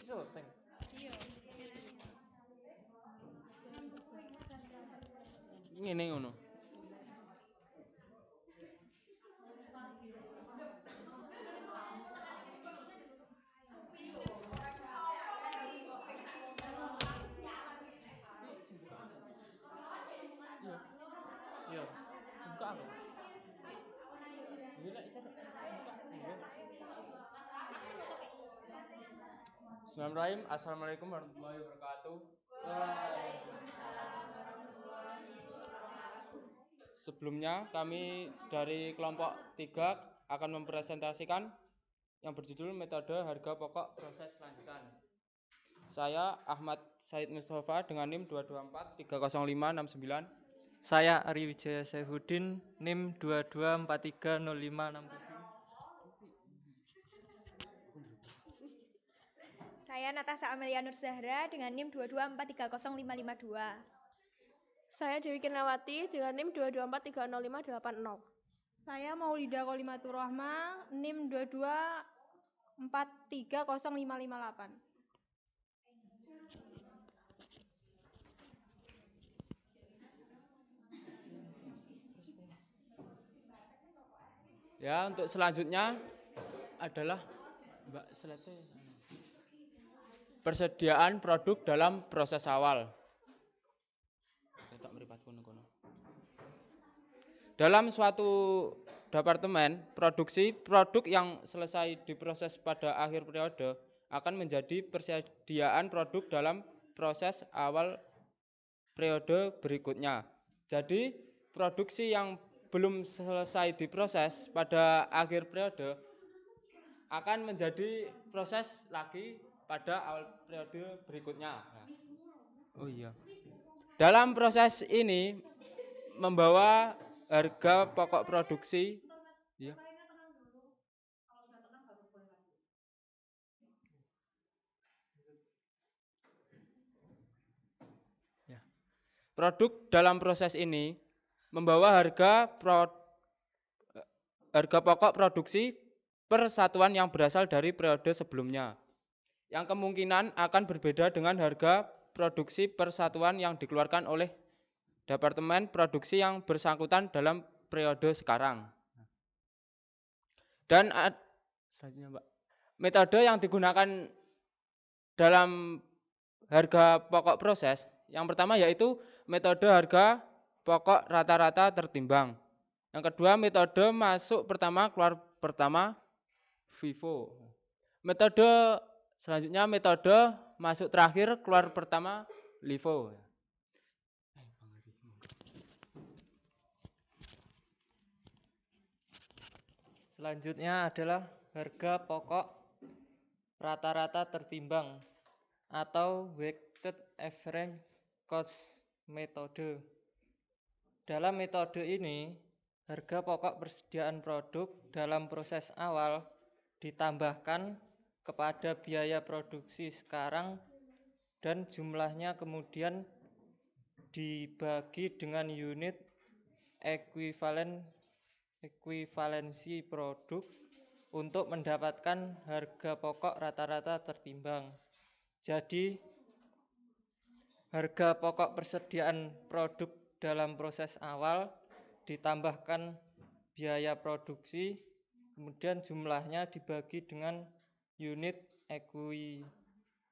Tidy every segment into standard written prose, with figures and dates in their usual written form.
syuting. Iya. Ngene ngono. Iya. Sebuka aku. Iya lek iso sebuka. Bismillahirrahmanirrahim. Assalamualaikum warahmatullahi wabarakatuh. Sebelumnya kami dari kelompok 3 akan mempresentasikan yang berjudul metode harga pokok proses lanjutan. Saya Ahmad Said Mustafa dengan NIM 2243056. Saya Ari Wijaya Saifuddin, NIM 22430567. Saya Natasha Amelia Nur Zahra dengan NIM 224305552. Saya Dewi Kirnawati dengan NIM 224300580. Saya Maulida Kolimatur Rahma, NIM 224305558. Ya, untuk selanjutnya adalah Mbak Selete. Persediaan produk dalam proses awal. Dalam suatu departemen, produksi produk yang selesai diproses pada akhir periode akan menjadi persediaan produk dalam proses awal periode berikutnya. Jadi, produksi yang belum selesai diproses pada akhir periode akan menjadi proses lagi pada awal periode berikutnya. Oh iya. Dalam proses ini membawa harga pokok produksi ya. Produk dalam proses ini membawa harga pokok produksi per satuan yang berasal dari periode sebelumnya, yang kemungkinan akan berbeda dengan harga produksi per satuan yang dikeluarkan oleh departemen produksi yang bersangkutan dalam periode sekarang. Dan selanjutnya, Mbak, metode yang digunakan dalam harga pokok proses yang pertama yaitu metode harga pokok rata-rata tertimbang. Yang kedua, metode masuk pertama keluar pertama, FIFO. Metode selanjutnya metode masuk terakhir keluar pertama, LIFO. Selanjutnya adalah harga pokok rata-rata tertimbang atau weighted average cost metode. Dalam metode ini, harga pokok persediaan produk dalam proses awal ditambahkan kepada biaya produksi sekarang dan jumlahnya kemudian dibagi dengan unit ekuivalensi produk untuk mendapatkan harga pokok rata-rata tertimbang. Jadi, harga pokok persediaan produk dalam proses awal ditambahkan biaya produksi, kemudian jumlahnya dibagi dengan unit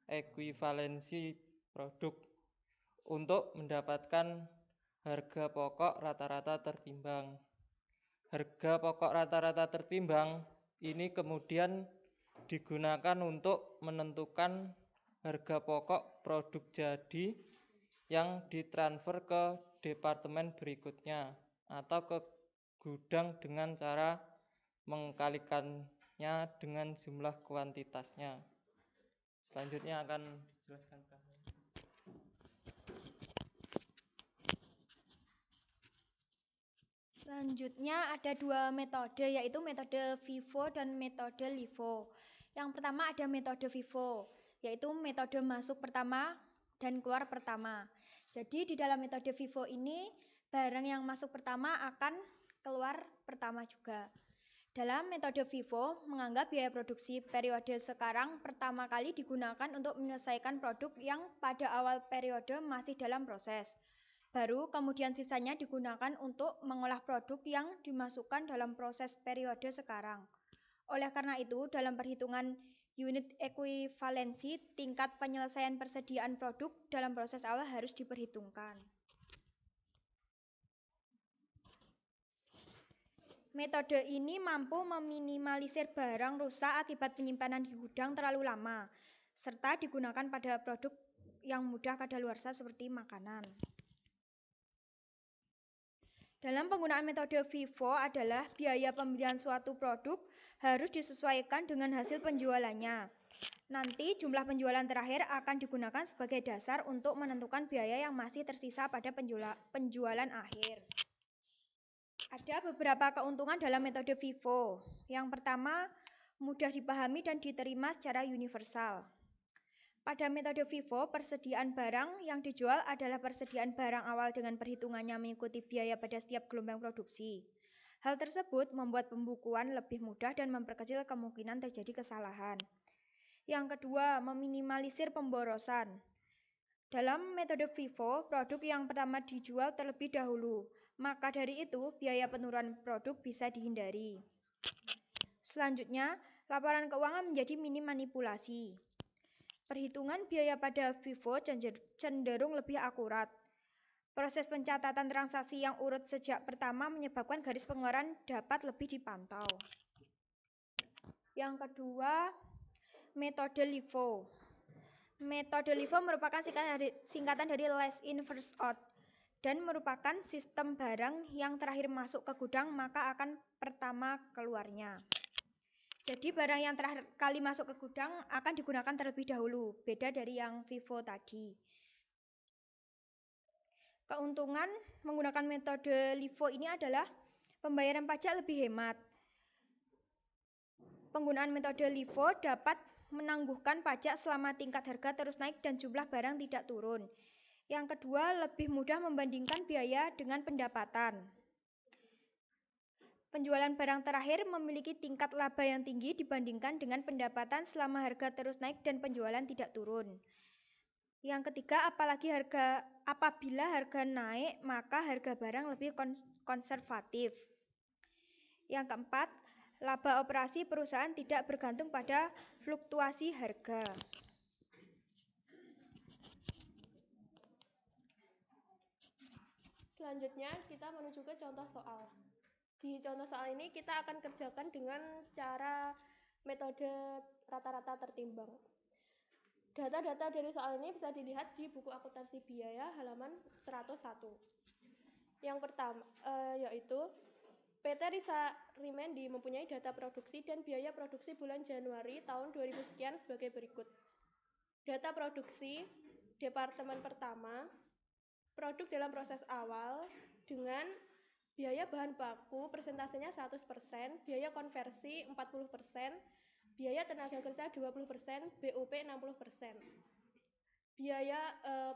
ekuivalensi produk untuk mendapatkan harga pokok rata-rata tertimbang. Harga pokok rata-rata tertimbang ini kemudian digunakan untuk menentukan harga pokok produk jadi yang ditransfer ke departemen berikutnya atau ke gudang dengan cara mengkalikannya dengan jumlah kuantitasnya. Selanjutnya akan dijelaskan. Selanjutnya ada dua metode, yaitu metode FIFO dan metode LIFO. Yang pertama ada metode FIFO, yaitu metode masuk pertama dan keluar pertama. Jadi di dalam metode FIFO ini barang yang masuk pertama akan keluar pertama juga. Dalam metode FIFO, menganggap biaya produksi periode sekarang pertama kali digunakan untuk menyelesaikan produk yang pada awal periode masih dalam proses. Baru kemudian sisanya digunakan untuk mengolah produk yang dimasukkan dalam proses periode sekarang. Oleh karena itu, dalam perhitungan unit ekuivalensi, tingkat penyelesaian persediaan produk dalam proses awal harus diperhitungkan. Metode ini mampu meminimalisir barang rusak akibat penyimpanan di gudang terlalu lama, serta digunakan pada produk yang mudah kadaluarsa seperti makanan. Dalam penggunaan metode FIFO adalah biaya pembelian suatu produk harus disesuaikan dengan hasil penjualannya. Nanti jumlah penjualan terakhir akan digunakan sebagai dasar untuk menentukan biaya yang masih tersisa pada penjualan akhir. Ada beberapa keuntungan dalam metode FIFO. Yang pertama, mudah dipahami dan diterima secara universal. Pada metode FIFO, persediaan barang yang dijual adalah persediaan barang awal dengan perhitungannya mengikuti biaya pada setiap gelombang produksi. Hal tersebut membuat pembukuan lebih mudah dan memperkecil kemungkinan terjadi kesalahan. Yang kedua, meminimalisir pemborosan. Dalam metode FIFO, produk yang pertama dijual terlebih dahulu. Maka dari itu, biaya penurunan produk bisa dihindari. Selanjutnya, laporan keuangan menjadi minim manipulasi. Perhitungan biaya pada FIFO cenderung lebih akurat. Proses pencatatan transaksi yang urut sejak pertama menyebabkan garis pengeluaran dapat lebih dipantau. Yang kedua, metode LIFO. Metode LIFO merupakan singkatan dari last in first out dan merupakan sistem barang yang terakhir masuk ke gudang maka akan pertama keluarnya. Jadi barang yang terakhir kali masuk ke gudang akan digunakan terlebih dahulu, beda dari yang FIFO tadi. Keuntungan menggunakan metode LIFO ini adalah pembayaran pajak lebih hemat. Penggunaan metode LIFO dapat menangguhkan pajak selama tingkat harga terus naik dan jumlah barang tidak turun. Yang kedua, lebih mudah membandingkan biaya dengan pendapatan. Penjualan barang terakhir memiliki tingkat laba yang tinggi dibandingkan dengan pendapatan selama harga terus naik dan penjualan tidak turun. Yang ketiga, apabila harga naik, maka harga barang lebih konservatif. Yang keempat, laba operasi perusahaan tidak bergantung pada fluktuasi harga. Selanjutnya kita menuju ke contoh soal. Di contoh soal ini kita akan kerjakan dengan cara metode rata-rata tertimbang. Data-data dari soal ini bisa dilihat di buku akuntansi biaya halaman 101. Yang pertama yaitu PT Risa Rimendi mempunyai data produksi dan biaya produksi bulan Januari tahun 2000 sekian sebagai berikut. Data produksi departemen pertama, produk dalam proses awal dengan biaya bahan baku persentasenya 100%, biaya konversi 40%, biaya tenaga kerja 20%, BOP 60%. Biaya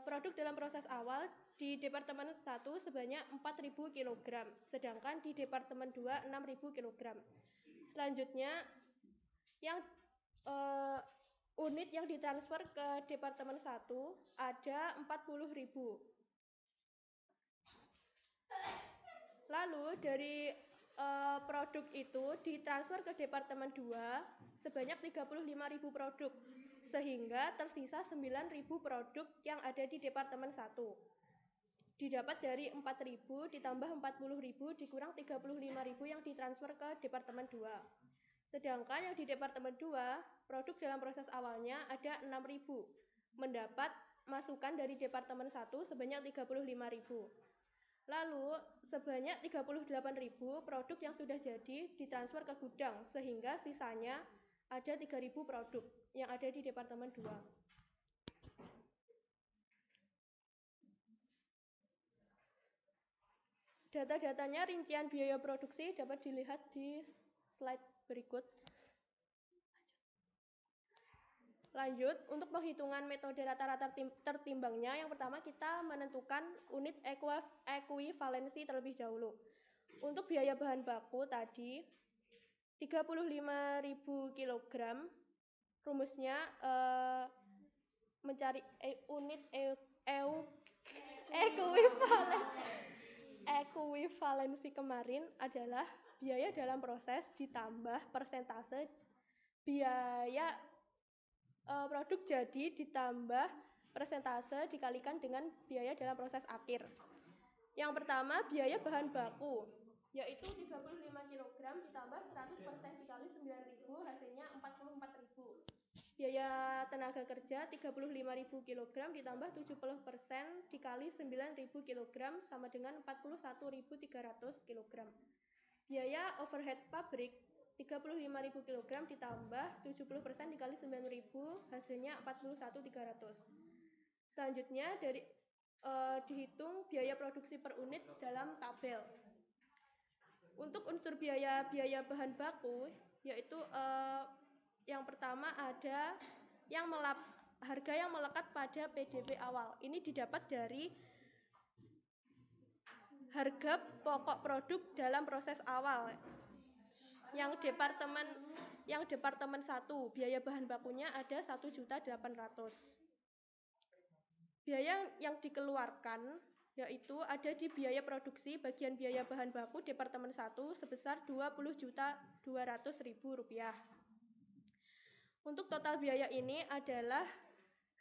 produk dalam proses awal di Departemen 1 sebanyak 4.000 kg, sedangkan di Departemen 2 6.000 kg. Selanjutnya, yang unit yang ditransfer ke Departemen 1 ada 40.000. Lalu dari produk itu ditransfer ke Departemen 2 sebanyak 35.000 produk, sehingga tersisa 9.000 produk yang ada di Departemen 1. Didapat dari 4.000 ditambah 40.000 dikurang 35.000 yang ditransfer ke Departemen 2. Sedangkan yang di Departemen 2, produk dalam proses awalnya ada 6.000, mendapat masukan dari Departemen 1 sebanyak 35.000. Lalu sebanyak 38.000 produk yang sudah jadi ditransfer ke gudang, sehingga sisanya ada 3.000 produk yang ada di Departemen 2. Data-datanya rincian biaya produksi dapat dilihat di slide berikut. Lanjut, untuk penghitungan metode rata-rata tertimbangnya, yang pertama kita menentukan unit ekuivalensi terlebih dahulu. Untuk biaya bahan baku tadi, 35.000 kilogram. Rumusnya mencari unit ekuivalensi kemarin adalah biaya dalam proses ditambah persentase biaya produk jadi ditambah persentase dikalikan dengan biaya dalam proses akhir. Yang pertama biaya bahan baku, yaitu 35 kg ditambah 100% dikali 9.000 hasilnya 44.000. Biaya tenaga kerja 35.000 kg ditambah 70% dikali 9.000 kg sama dengan 41.300 kg. Biaya overhead pabrik 35.000 kg ditambah 70% dikali 9.000 hasilnya 41.300. Selanjutnya dari dihitung biaya produksi per unit dalam tabel. Untuk unsur biaya bahan baku yaitu yang pertama ada harga yang melekat pada PDB awal. Ini didapat dari harga pokok produk dalam proses awal. Yang departemen 1 biaya bahan bakunya ada 1.800.000. Biaya yang dikeluarkan yaitu ada di biaya produksi bagian biaya bahan baku departemen 1 sebesar Rp20.200.000. Untuk total biaya ini adalah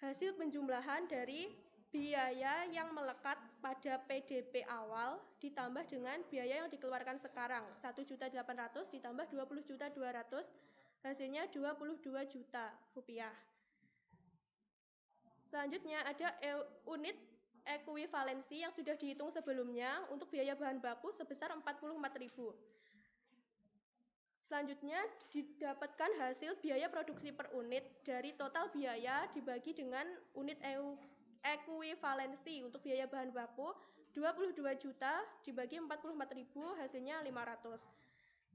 hasil penjumlahan dari biaya yang melekat pada PDB awal ditambah dengan biaya yang dikeluarkan sekarang 1.800.000 ditambah 20.200.000 hasilnya Rp22 juta. Selanjutnya ada unit ekuivalensi yang sudah dihitung sebelumnya untuk biaya bahan baku sebesar 44.000. Selanjutnya didapatkan hasil biaya produksi per unit dari total biaya dibagi dengan unit ekuivalensi untuk biaya bahan baku 22 juta dibagi 44.000 hasilnya 500.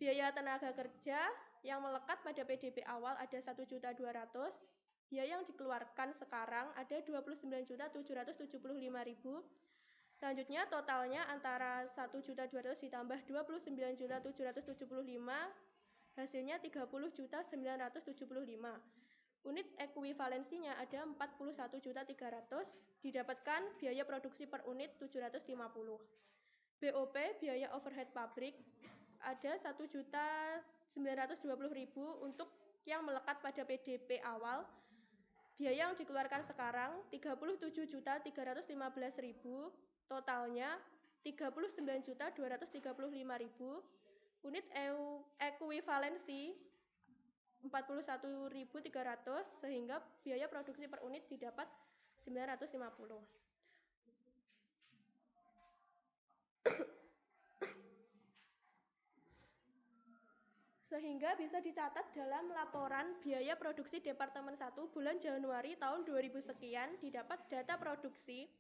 Biaya tenaga kerja yang melekat pada PDB awal ada 1.200.000. Biaya yang dikeluarkan sekarang ada 29.775.000. Selanjutnya totalnya antara 1.200.000 ditambah 29.775 hasilnya 30.975. Unit ekuivalensinya ada 41.300, didapatkan biaya produksi per unit 750. BOP biaya overhead pabrik ada 1.920.000 untuk yang melekat pada PDB awal. Biaya yang dikeluarkan sekarang 37.315.000, totalnya 39.235.000. Unit ekuivalensi 41.300 sehingga biaya produksi per unit didapat 950. Sehingga bisa dicatat dalam laporan biaya produksi Departemen 1 bulan Januari tahun 2000 sekian didapat data produksi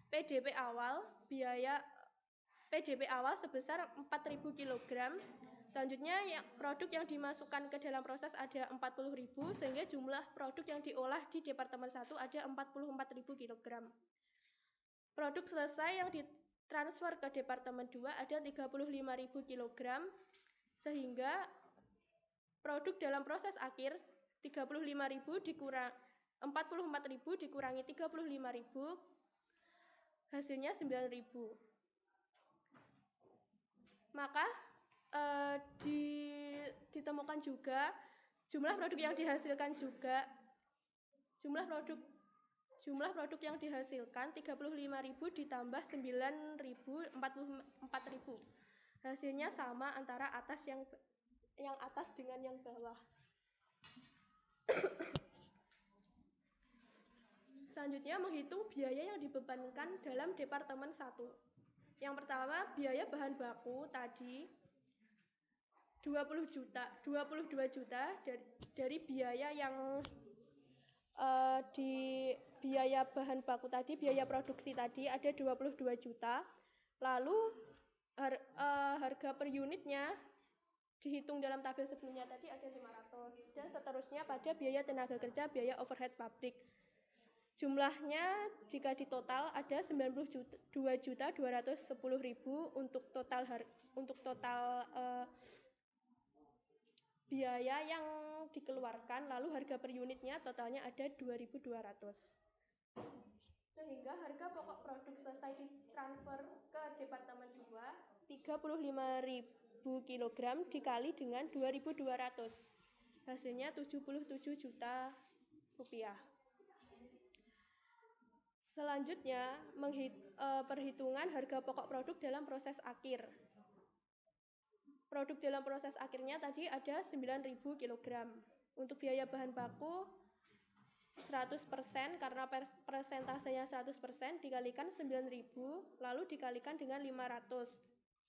PDB awal, biaya PDB awal sebesar 4.000 kg. Selanjutnya produk yang dimasukkan ke dalam proses ada 40.000 sehingga jumlah produk yang diolah di Departemen 1 ada 44.000 kg. Produk selesai yang ditransfer ke Departemen 2 ada 35.000 kg sehingga produk dalam proses akhir 35.000 dikurang 44.000 dikurangi 35.000 hasilnya 9.000. Maka ditemukan juga jumlah produk yang dihasilkan juga jumlah produk yang dihasilkan 35.000 ditambah 9.000 44.000. Hasilnya sama antara yang atas dengan yang bawah. Selanjutnya menghitung biaya yang dibebankan dalam Departemen 1. Yang pertama biaya bahan baku tadi 22 juta dari biaya yang di biaya bahan baku tadi, biaya produksi tadi ada 22 juta. Lalu harga per unitnya dihitung dalam tabel sebelumnya tadi ada 500 dan seterusnya pada biaya tenaga kerja, biaya overhead pabrik. Jumlahnya jika ditotal ada 92.210.000 untuk total biaya yang dikeluarkan, lalu harga per unitnya totalnya ada 2.200. Sehingga harga pokok produk selesai ditransfer ke Departemen 2, 35.000 kg dikali dengan 2.200. Hasilnya 77 juta rupiah. Selanjutnya, perhitungan harga pokok produk dalam proses akhir. Produk dalam proses akhirnya tadi ada 9.000 kg. Untuk biaya bahan baku 100% karena persentasenya 100% dikalikan 9.000 lalu dikalikan dengan 500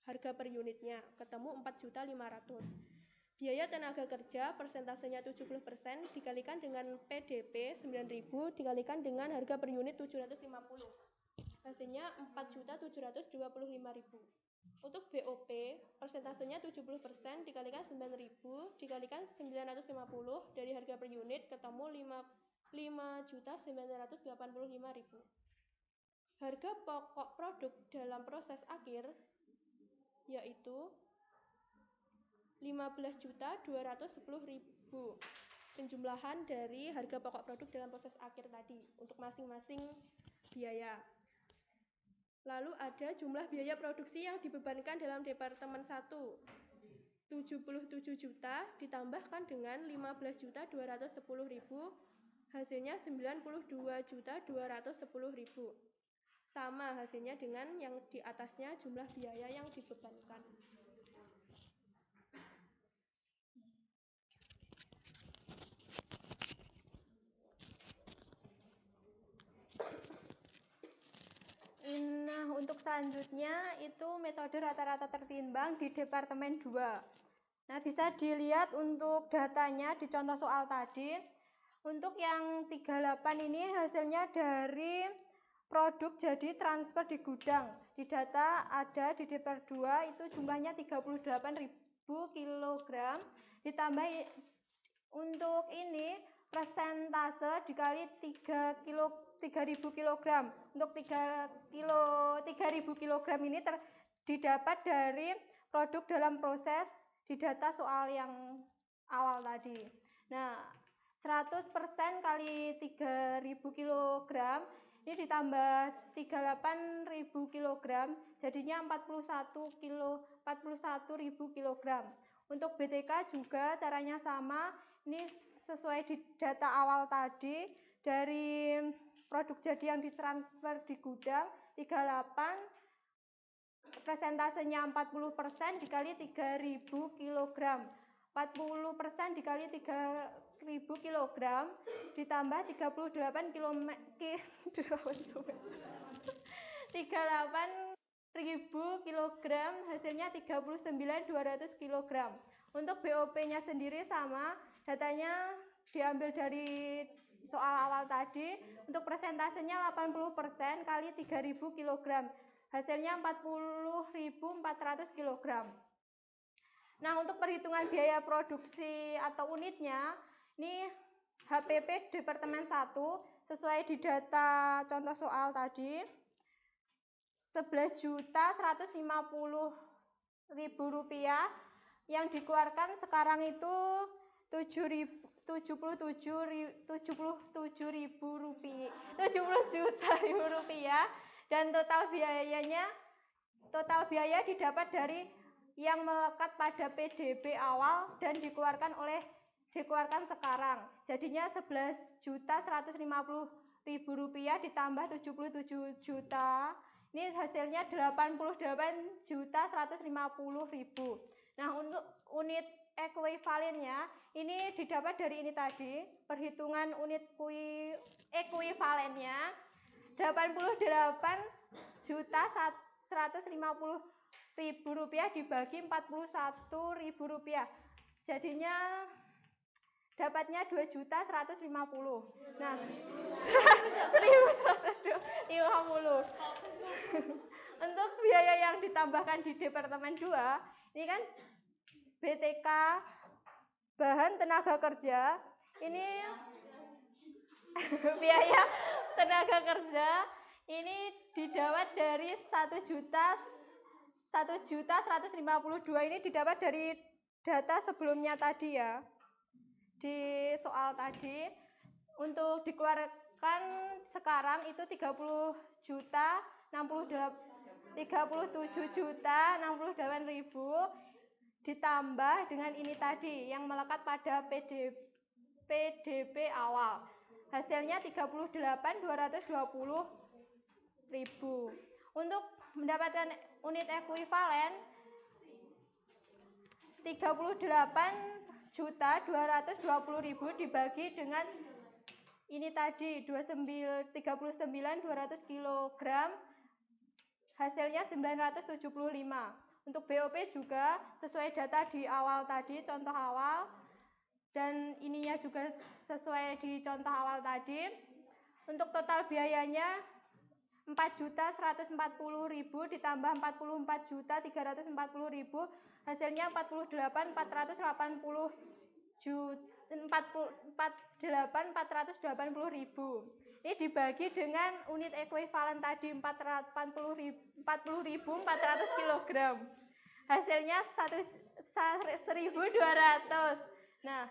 harga per unitnya, ketemu 4.500.000. Biaya tenaga kerja persentasenya 70% dikalikan dengan PDP 9.000 dikalikan dengan harga per unit 750. Hasilnya 4.725.000. Untuk BOP persentasenya 70% dikalikan 9.000 dikalikan 950 dari harga per unit ketemu 5.985.000. Harga pokok produk dalam proses akhir yaitu 15.210.000. Penjumlahan dari harga pokok produk dalam proses akhir tadi untuk masing-masing biaya. Lalu ada jumlah biaya produksi yang dibebankan dalam Departemen 1. 77 juta ditambahkan dengan 15.210.000 hasilnya 92.210.000. Sama hasilnya dengan yang di atasnya jumlah biaya yang dibebankan. Nah, untuk selanjutnya itu metode rata-rata tertimbang di Departemen 2. Nah, bisa dilihat untuk datanya di contoh soal tadi. Untuk yang 38 ini hasilnya dari produk jadi transfer di gudang. Di data ada di Depar 2 itu jumlahnya 38.000 kg. Ditambah untuk ini persentase dikali 3.000 kg. Untuk 3.000 kg ini didapat dari produk dalam proses di data soal yang awal tadi. Nah, 100% kali 3.000 kg ini ditambah 38.000 kg jadinya 41.000 kg. Untuk BTK juga caranya sama. Ini sesuai di data awal tadi dari produk jadi yang ditransfer di gudang 38 persentasenya 40% dikali 3.000 kg. 40% dikali 3.000 kg ditambah 38 km 38.000 kg hasilnya 39.200 kg. Untuk BOP-nya sendiri sama, datanya diambil dari soal awal tadi. Untuk persentasenya 80% kali 3.000 kg hasilnya 40.400 kg. Nah, untuk perhitungan biaya produksi atau unitnya, ini HPP Departemen 1 sesuai di data contoh soal tadi 11.150.000 rupiah, yang dikeluarkan sekarang itu 70 juta rupiah, dan total biaya didapat dari yang melekat pada PDB awal dan dikeluarkan sekarang. Jadinya 11.150.000 rupiah ditambah 77 juta. Ini hasilnya 88.150.000. Nah, untuk unit ekuivalennya ini didapat dari ini tadi. Perhitungan unit ekuivalennya 88.150.000 rupiah dibagi 41.000 rupiah. Jadinya dapatnya 2.150.000. Nah, 1.150. Untuk biaya yang ditambahkan di Departemen 2, ini kan BTK bahan tenaga kerja, ini biaya tenaga kerja ini didapat dari 1.152.000 ini didapat dari data sebelumnya tadi ya, di soal tadi, untuk dikeluarkan sekarang itu 37.068.000 ditambah dengan ini tadi yang melekat pada PDB awal. Hasilnya 38.220.000. Untuk mendapatkan unit ekuivalen 38.220.000 dibagi dengan ini tadi 39.200 kg, hasilnya 975. Untuk BOP juga sesuai data di awal tadi, contoh awal, dan ininya juga sesuai di contoh awal tadi. Untuk total biayanya 4.140.000 ditambah 44.340.000, hasilnya 48.480.000. Ini dibagi dengan unit ekuivalen tadi 40.400 kg. Hasilnya 1.200. Nah,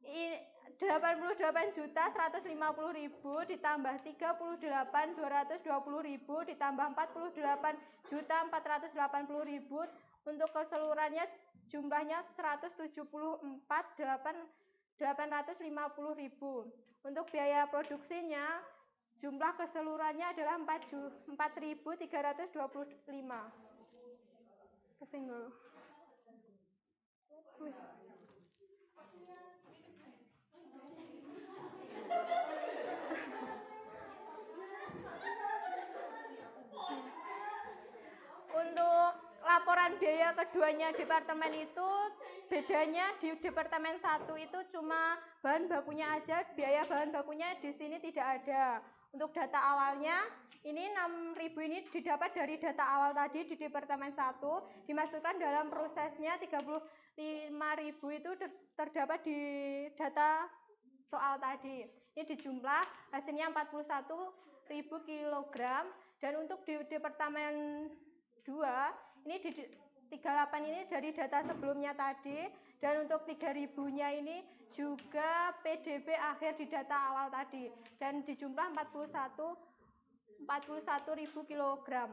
88.150.000 ditambah 38.220.000 ditambah 48.480.000, untuk keseluruhannya jumlahnya 174.850.000. Untuk biaya produksinya jumlah keseluruhannya adalah 4.325. Kesinggol. Untuk laporan biaya keduanya departemen itu bedanya di departemen 1 itu cuma bahan bakunya aja, biaya bahan bakunya di sini tidak ada. Untuk data awalnya ini 6.000 ini didapat dari data awal tadi di departemen 1, dimasukkan dalam prosesnya 35.000 itu terdapat di data soal tadi. Ini dijumlah hasilnya 41.000 kg, dan untuk di departemen 2 ini di 38 ini dari data sebelumnya tadi, dan untuk 3.000-nya ini juga PDB akhir di data awal tadi, dan dijumlah 41.000 kg.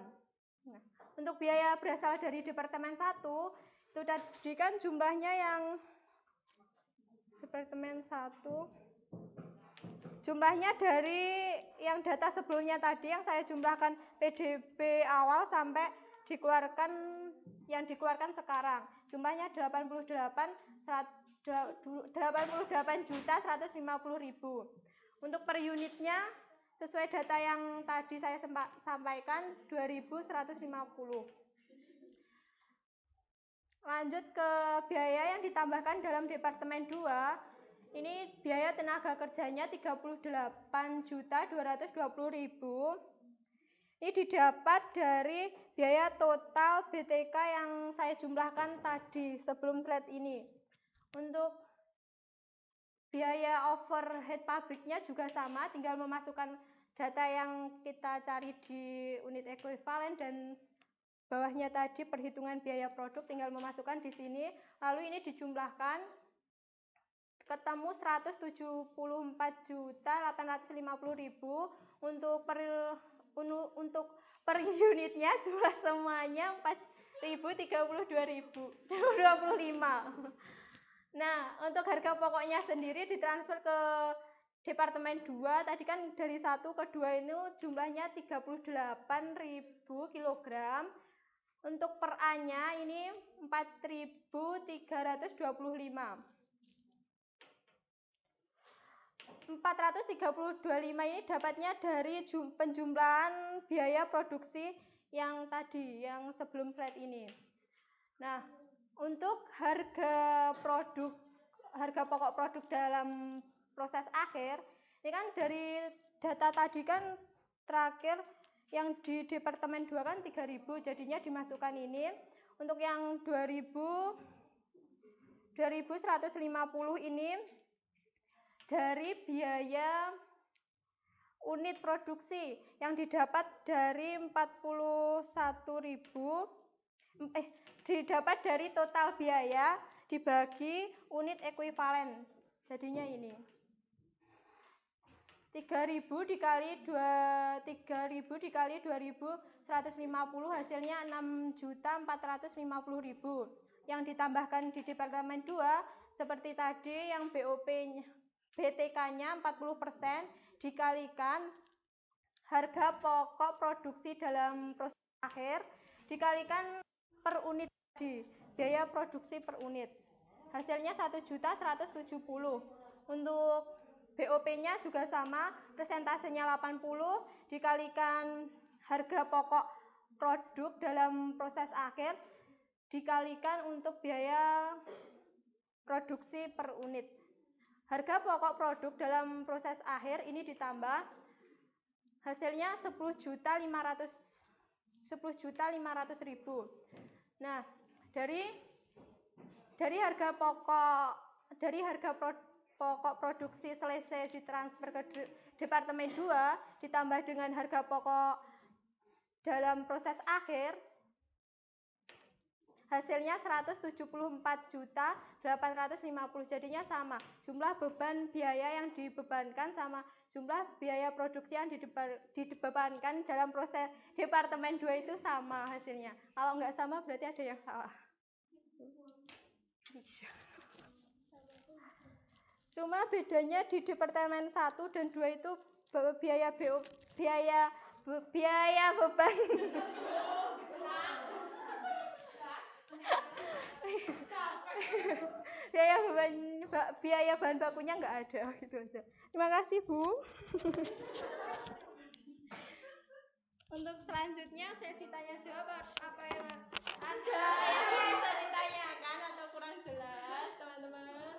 Nah, untuk biaya berasal dari departemen 1 itu tadi kan jumlahnya yang departemen 1 jumlahnya dari yang data sebelumnya tadi yang saya jumlahkan PDB awal sampai yang dikeluarkan sekarang. Jumlahnya 88.150.000. Untuk per unitnya sesuai data yang tadi saya sampaikan 2.150. Lanjut ke biaya yang ditambahkan dalam departemen 2. Ini biaya tenaga kerjanya 38.220.000. Ini didapat dari biaya total BTK yang saya jumlahkan tadi sebelum slide ini. Untuk biaya overhead pabriknya juga sama, tinggal memasukkan data yang kita cari di unit ekuivalen, dan bawahnya tadi perhitungan biaya produk tinggal memasukkan di sini. Lalu ini dijumlahkan ketemu 174.850.000. Untuk per unitnya jumlah semuanya 4.032.025. Nah, untuk harga pokoknya sendiri ditransfer ke departemen 2, tadi kan dari 1 ke 2 ini jumlahnya 38.000 kg. Untuk per A-nya ini 4.325. 425 ini dapatnya dari penjumlahan biaya produksi yang tadi, yang sebelum slide ini. Nah, untuk harga pokok produk dalam proses akhir, ini kan dari data tadi kan terakhir yang di departemen 2 kan 3.000, jadinya dimasukkan ini. Untuk yang 2.150 ini dari biaya unit produksi yang didapat dari 41.000, didapat dari total biaya dibagi unit ekuivalen. Jadinya ini 3.000 dikali 3.000 dikali 2.150 hasilnya 6.450.000. Yang ditambahkan di departemen 2 seperti tadi yang BTK-nya 40% dikalikan harga pokok produksi dalam proses akhir dikalikan per unit tadi, biaya produksi per unit. Hasilnya 1.170.000. Untuk BOP-nya juga sama, persentasenya 80 dikalikan harga pokok produk dalam proses akhir dikalikan untuk biaya produksi per unit. Harga pokok produk dalam proses akhir ini ditambah hasilnya 10.500.000. Nah, dari harga pokok produksi selesai ditransfer ke departemen 2 ditambah dengan harga pokok dalam proses akhir hasilnya 174.850. Jadinya sama, jumlah beban biaya yang dibebankan sama jumlah biaya produksi yang dibebankan dalam proses departemen 2 itu sama hasilnya. Kalau nggak sama berarti ada yang salah. Cuma bedanya di departemen 1 dan 2 itu biaya beban biaya bahan bakunya nggak ada, gitu aja. Terima kasih, Bu. Untuk selanjutnya sesi tanya jawab, apa yang ada yang bisa ditanyakan atau kurang jelas, teman-teman?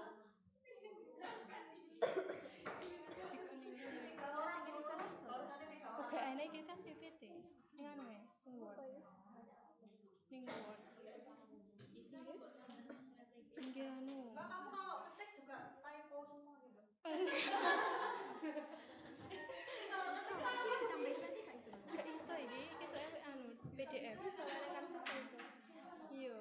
Oke, ini kan PPT. Ini anu ya, sungguhan. Mingguan. Iya, anu. Kamu kalau ketik juga typo semua gitu. Kalau ketik tambahin nanti gak iso. Gak iso iki soalnya anu PDF. Iya.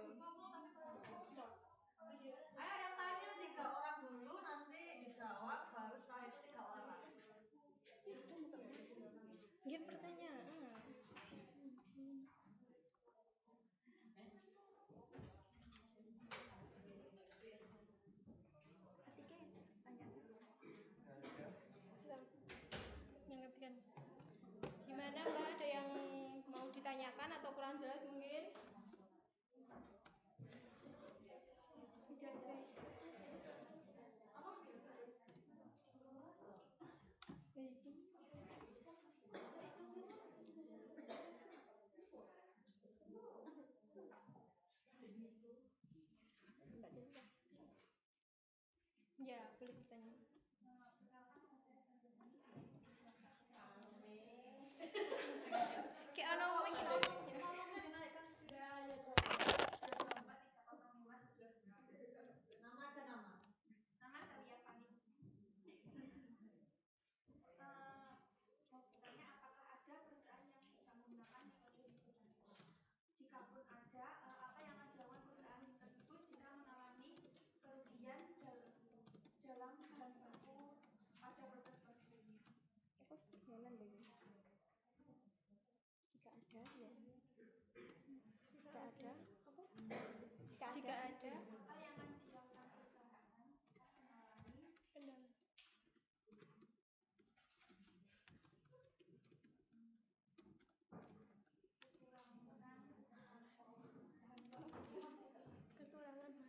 Ayo yang tanya 3 orang dulu, nanti dijawab, baru setelah itu 3 orang lagi. Nggih pertanyaan. Gimana Mbak, ada yang mau ditanyakan atau kurang jelas mungkin? Ya, boleh ditanya. Kayak ana ngomong iki lho. Ngomongnya dinaikkan. Nama aja nama. Nama Salia Pani. Mau bertanya apakah ada perusahaan yang tidak menggunakan metode FIFO? Jikapun ada, apa yang akan dilakukan perusahaan tersebut jika mengalami kerugian dalam bahan baku pada proses produksinya? Aku sebenarnya lagi. Jika ada, ya. Jika ada, apa? Jika ada, apa yang akan dilakukan perusahaan jika mengalami kendala? Kekurangan bahan baku.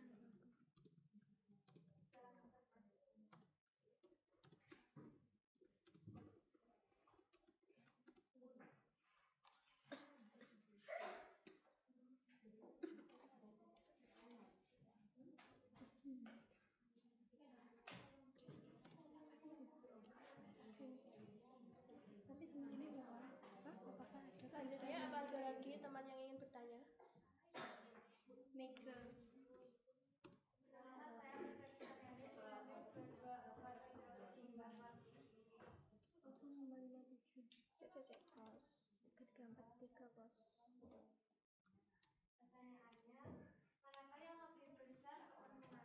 Selanjutnya apa ada lagi teman yang ingin bertanya? Mega. Cek kos 343 kos. Pertanyaannya, manakah yang lebih besar keuntungan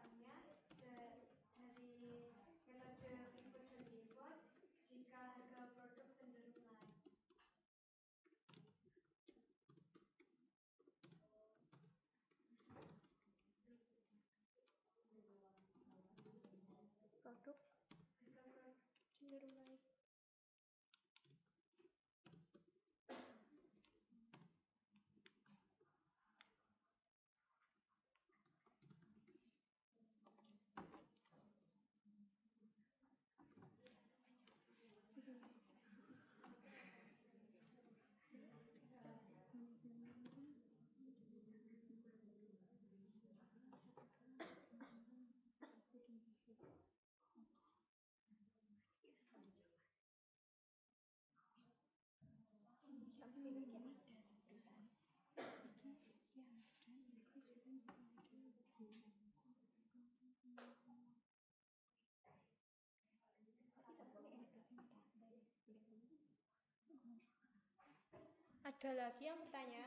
Ada lagi yang bertanya?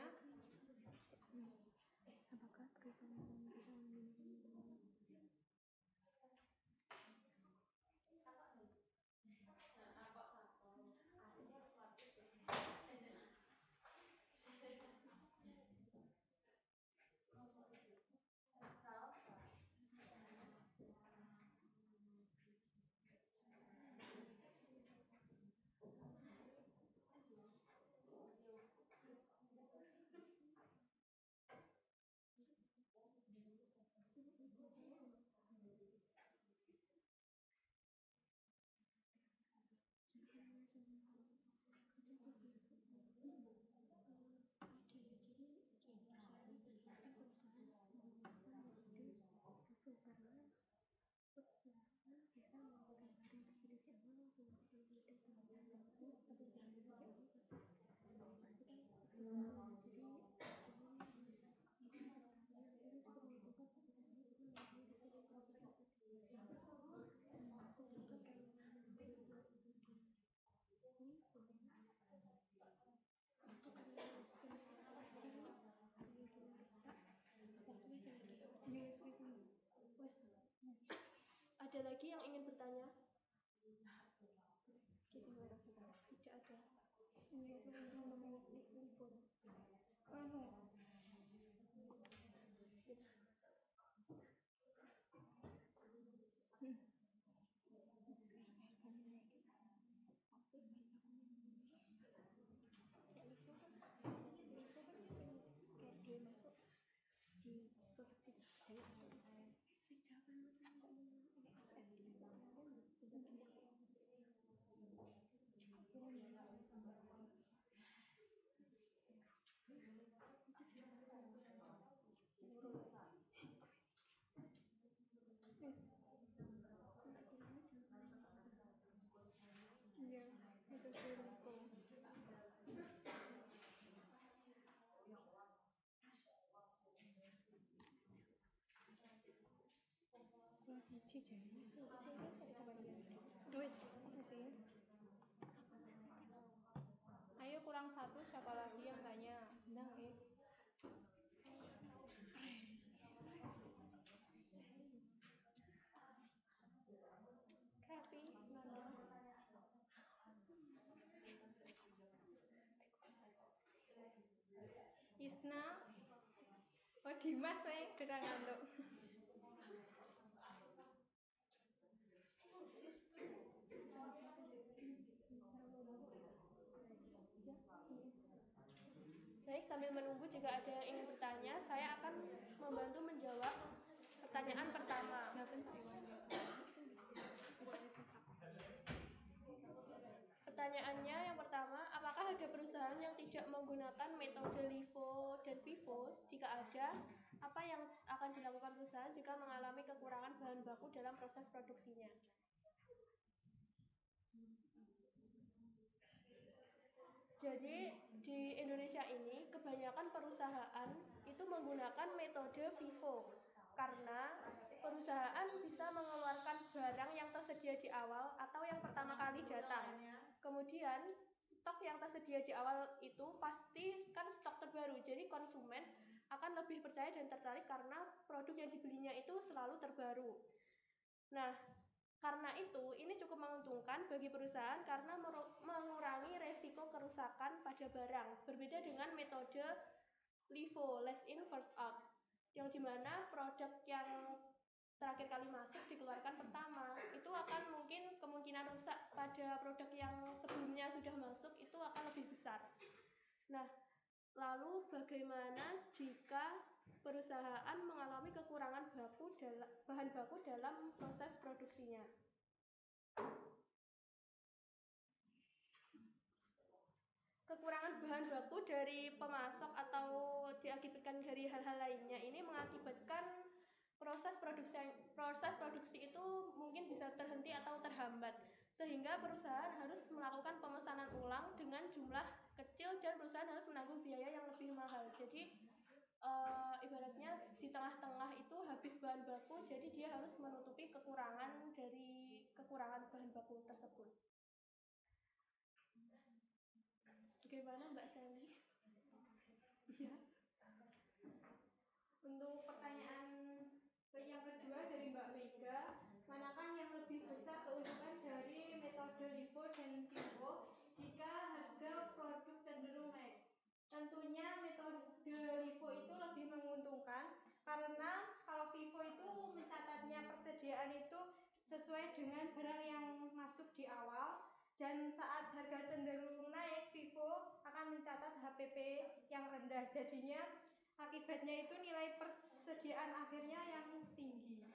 Ada lagi yang ingin bertanya? Tidak ada. Ayo kurang satu, siapa lagi yang tanya? Isna, oh Dimas saya sudah ngantuk. Baik, sambil menunggu jika ada yang ingin bertanya, saya akan membantu menjawab pertanyaan pertama. Pertanyaannya yang pertama, apakah ada perusahaan yang tidak menggunakan metode LIFO dan FIFO? Jika ada, apa yang akan dilakukan perusahaan jika mengalami kekurangan bahan baku dalam proses produksinya? Jadi di Indonesia ini kebanyakan perusahaan itu menggunakan metode FIFO karena perusahaan bisa mengeluarkan barang yang tersedia di awal atau yang pertama kali datang. Kemudian stok yang tersedia di awal itu pasti kan stok terbaru, jadi konsumen akan lebih percaya dan tertarik karena produk yang dibelinya itu selalu terbaru. Nah, karena itu, ini cukup menguntungkan bagi perusahaan karena mengurangi resiko kerusakan pada barang. Berbeda dengan metode LIFO, last in first out, yang dimana produk yang terakhir kali masuk dikeluarkan pertama, itu akan mungkin kemungkinan rusak pada produk yang sebelumnya sudah masuk itu akan lebih besar. Nah, lalu bagaimana jika perusahaan mengalami kekurangan bahan baku dalam proses produksinya? Kekurangan bahan baku dari pemasok atau diakibatkan dari hal-hal lainnya ini mengakibatkan proses produksi itu mungkin bisa terhenti atau terhambat, sehingga perusahaan harus melakukan pemesanan ulang dengan jumlah kecil dan perusahaan harus menanggung biaya yang lebih mahal. Jadi ibaratnya di tengah-tengah itu habis bahan baku, jadi dia harus menutupi kekurangan dari kekurangan bahan baku tersebut. Bagaimana Mbak Sally? Iya. Untuk pertanyaan yang kedua dari Mbak Mega, manakah yang lebih besar keuntungan dari metode LIFO dan FIFO jika harga produk cenderung naik? Tentunya metode LIFO itu lebih menguntungkan karena kalau FIFO itu mencatatnya persediaan itu sesuai dengan barang yang masuk di awal, dan saat harga cenderung naik FIFO akan mencatat HPP yang rendah, jadinya akibatnya itu nilai persediaan akhirnya yang tinggi.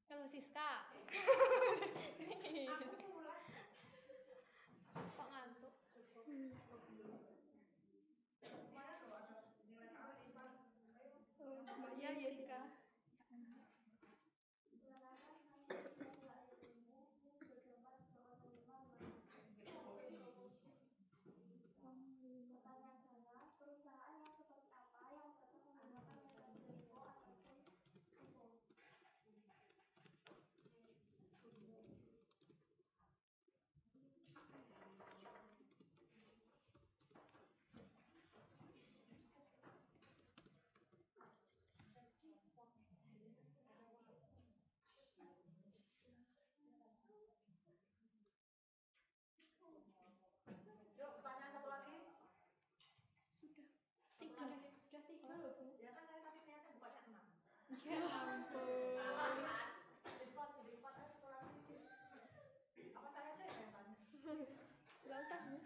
Halo Siska. Kok ngantuk? Mbaknya Jessica. Pertanyaan saya, perusahaan yang seperti apa yang cocok menggunakan metode LIFO ataupun FIFO? Yuk, pertanyaan satu lagi. Sudah tiga loh Bu. Ya kan saya tadi niatnya bukannya 6. Ya ampun. Diskon jadi 4 satu lagi. Apa saya sih yang tanya? Gak usah Bu.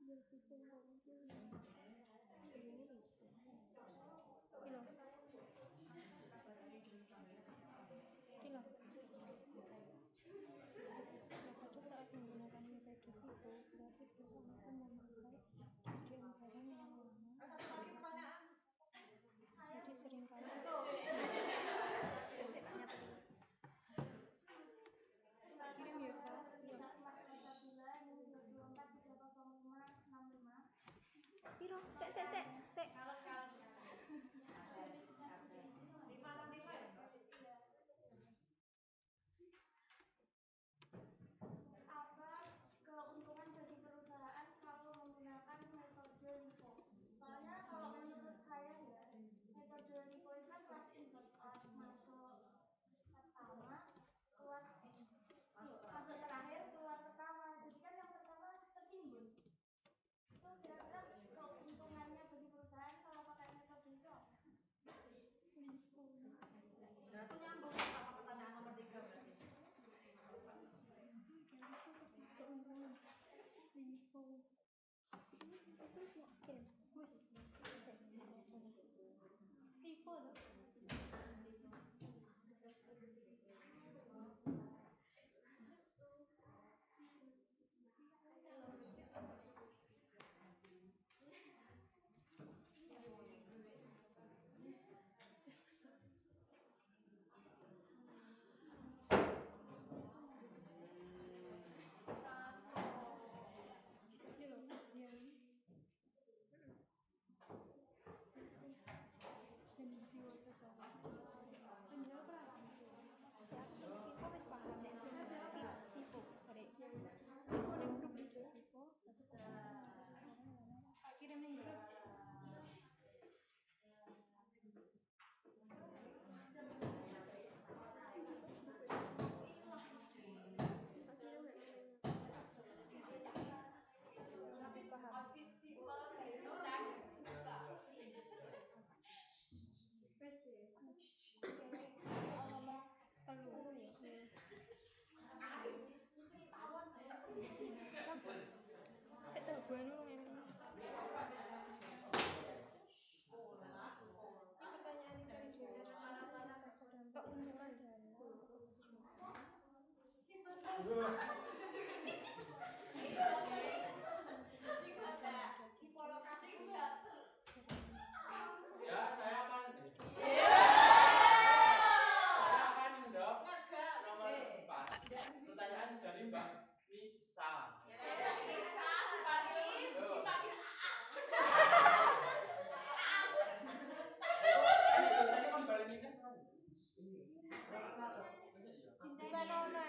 Terus ketemu Halifu. Ini siapa? Pada saat menggunakan metode FIFO, berarti perusahaan akan memakai persediaan barang yang lama. Jadi seringkali kirim ya Pak. Bisa 14 bulan dari 24 ke 30565. Piro? Sek. Apa keuntungan bagi perusahaan kalau menggunakan metode LIFO? Soalnya kalau menurut saya ya, metode LIFO itu kan kelas invert, kelas masuk pertama, keluar fase terakhir, keluar pertama. Jadi kan yang pertama tertimbun. Itu kira-kira keuntungannya bagi perusahaan kalau pakai metode itu apa? Nah, itu nyambung sama pertanyaan nomor 3 berarti. Keuntungan LIFO. Ini sampai terus ya kirim. LIFO loh. Ini loh, yang dan Buan urung ya. Pertanyaan itu keuntungan dan Ya, saya akan menjawab nomor 4. Pertanyaan dari Mbak Nisa. bukan ono.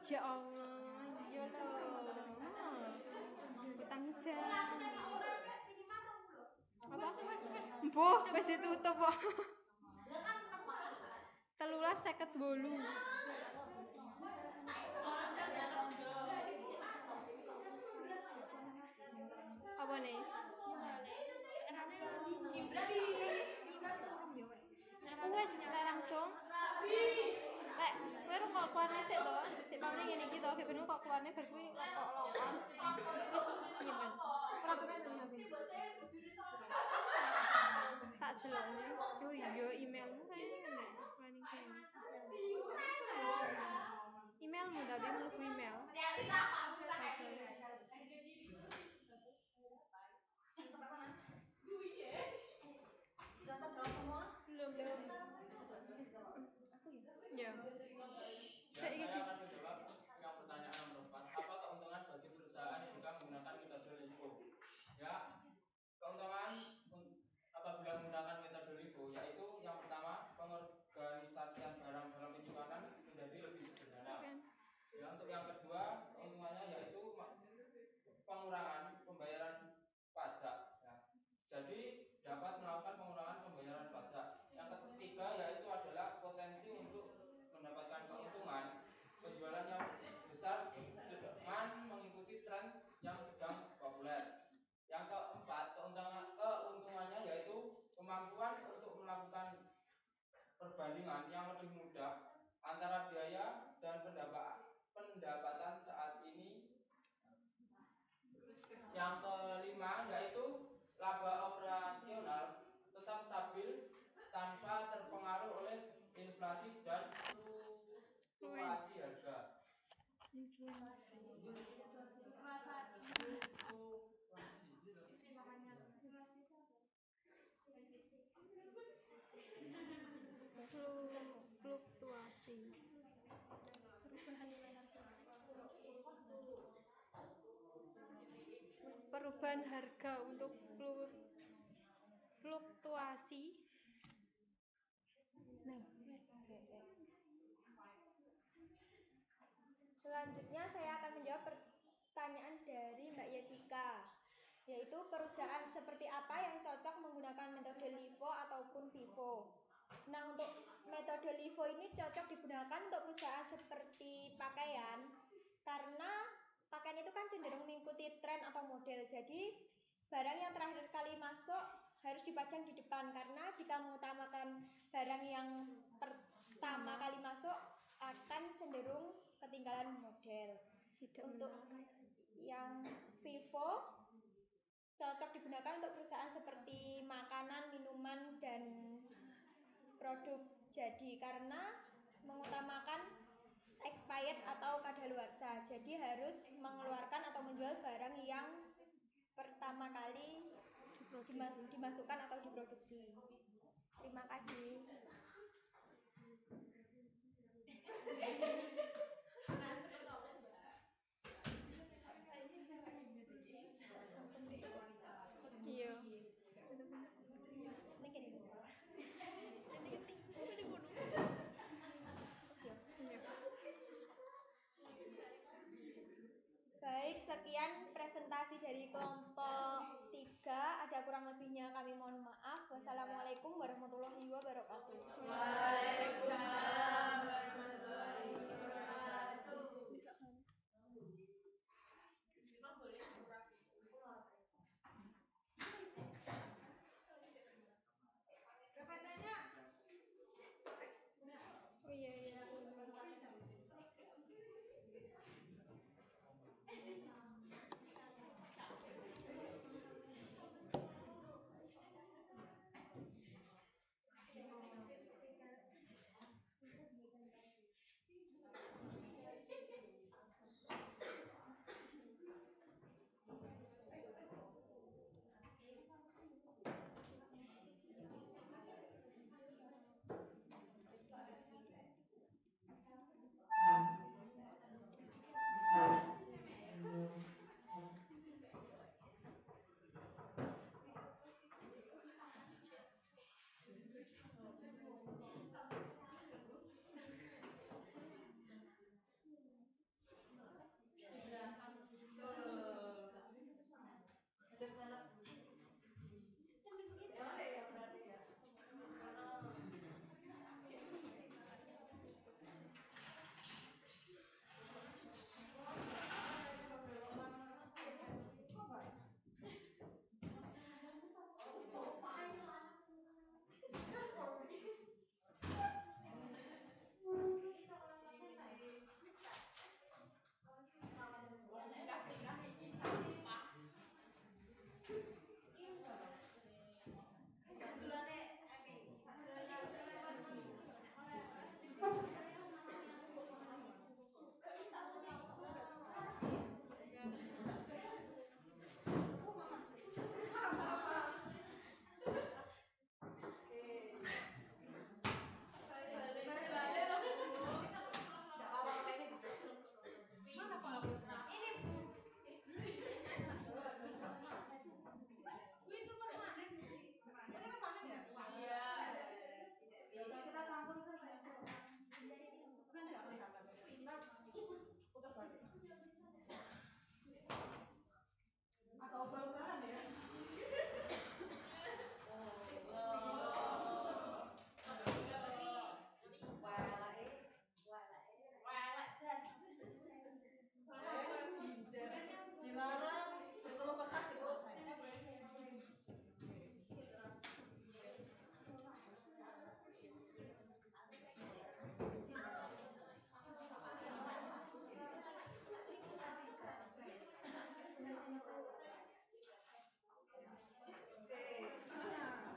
Ya Allah, ya Allah. Utang jam. Apa? Mbuh, wis ditutup kok. 13.58. Apa nih? Wes langsung. Lek, kowe ora kok keluarne sik to. Sik pamane ngene iki to, gek ben kok keluarne bar kuwi lokok-lokok. Wis nyimpen. Ora kepen nyimpen. Tak delokne. Yo iya emailmu kayaknya nek planning kene. Emailmu tapi mlebu email. Belum. Ya. Saya akan menjawab yang pertanyaan nomor 4. Apa keuntungan bagi perusahaan jika menggunakan metode LIFO? Ya, keuntungan apabila menggunakan metode LIFO yaitu yang pertama, pengorganisasian barang dalam penyimpanan menjadi lebih sederhana. Ya, untuk yang kedua, keuntungannya yaitu pengurangan pembayaran pajak. Ya. Jadi dapat melakukan pengurangan pembayaran pajak. Yang ketiga yaitu adalah potensi untuk mendapatkan keuntungan penjualan yang besar dengan mengikuti tren yang sedang populer. Yang keempat, keuntungannya yaitu kemampuan untuk melakukan perbandingan yang lebih mudah antara biaya dan pendapatan saat ini. Yang kelima yaitu laba operasional tetap stabil tanpa terpengaruh oleh inflasi dan fluktuasi harga. Fluktuasi. Perubahan harga untuk fluktuasi. Selanjutnya saya akan menjawab pertanyaan dari Mbak Yesika, yaitu perusahaan seperti apa yang cocok menggunakan metode LIFO ataupun FIFO. Nah, untuk metode LIFO ini cocok digunakan untuk perusahaan seperti pakaian, karena pakaian itu kan cenderung mengikuti tren atau model. Jadi barang yang terakhir kali masuk harus dipajang di depan, karena jika mengutamakan barang yang pertama kali masuk akan cenderung ketinggalan model. Untuk yang FIFO cocok digunakan untuk perusahaan seperti makanan, minuman, dan produk jadi, karena mengutamakan expired atau kadaluarsa. Jadi harus mengeluarkan atau menjual barang yang pertama kali dimasukkan atau diproduksi. Terima kasih. Iya. Baik, sekian presentasi dari kelompok kurang lebihnya kami mohon maaf. Wassalamualaikum warahmatullahi wabarakatuh. Waalaikumsalam warahmatullahi wabarakatuh. Oh iya iya.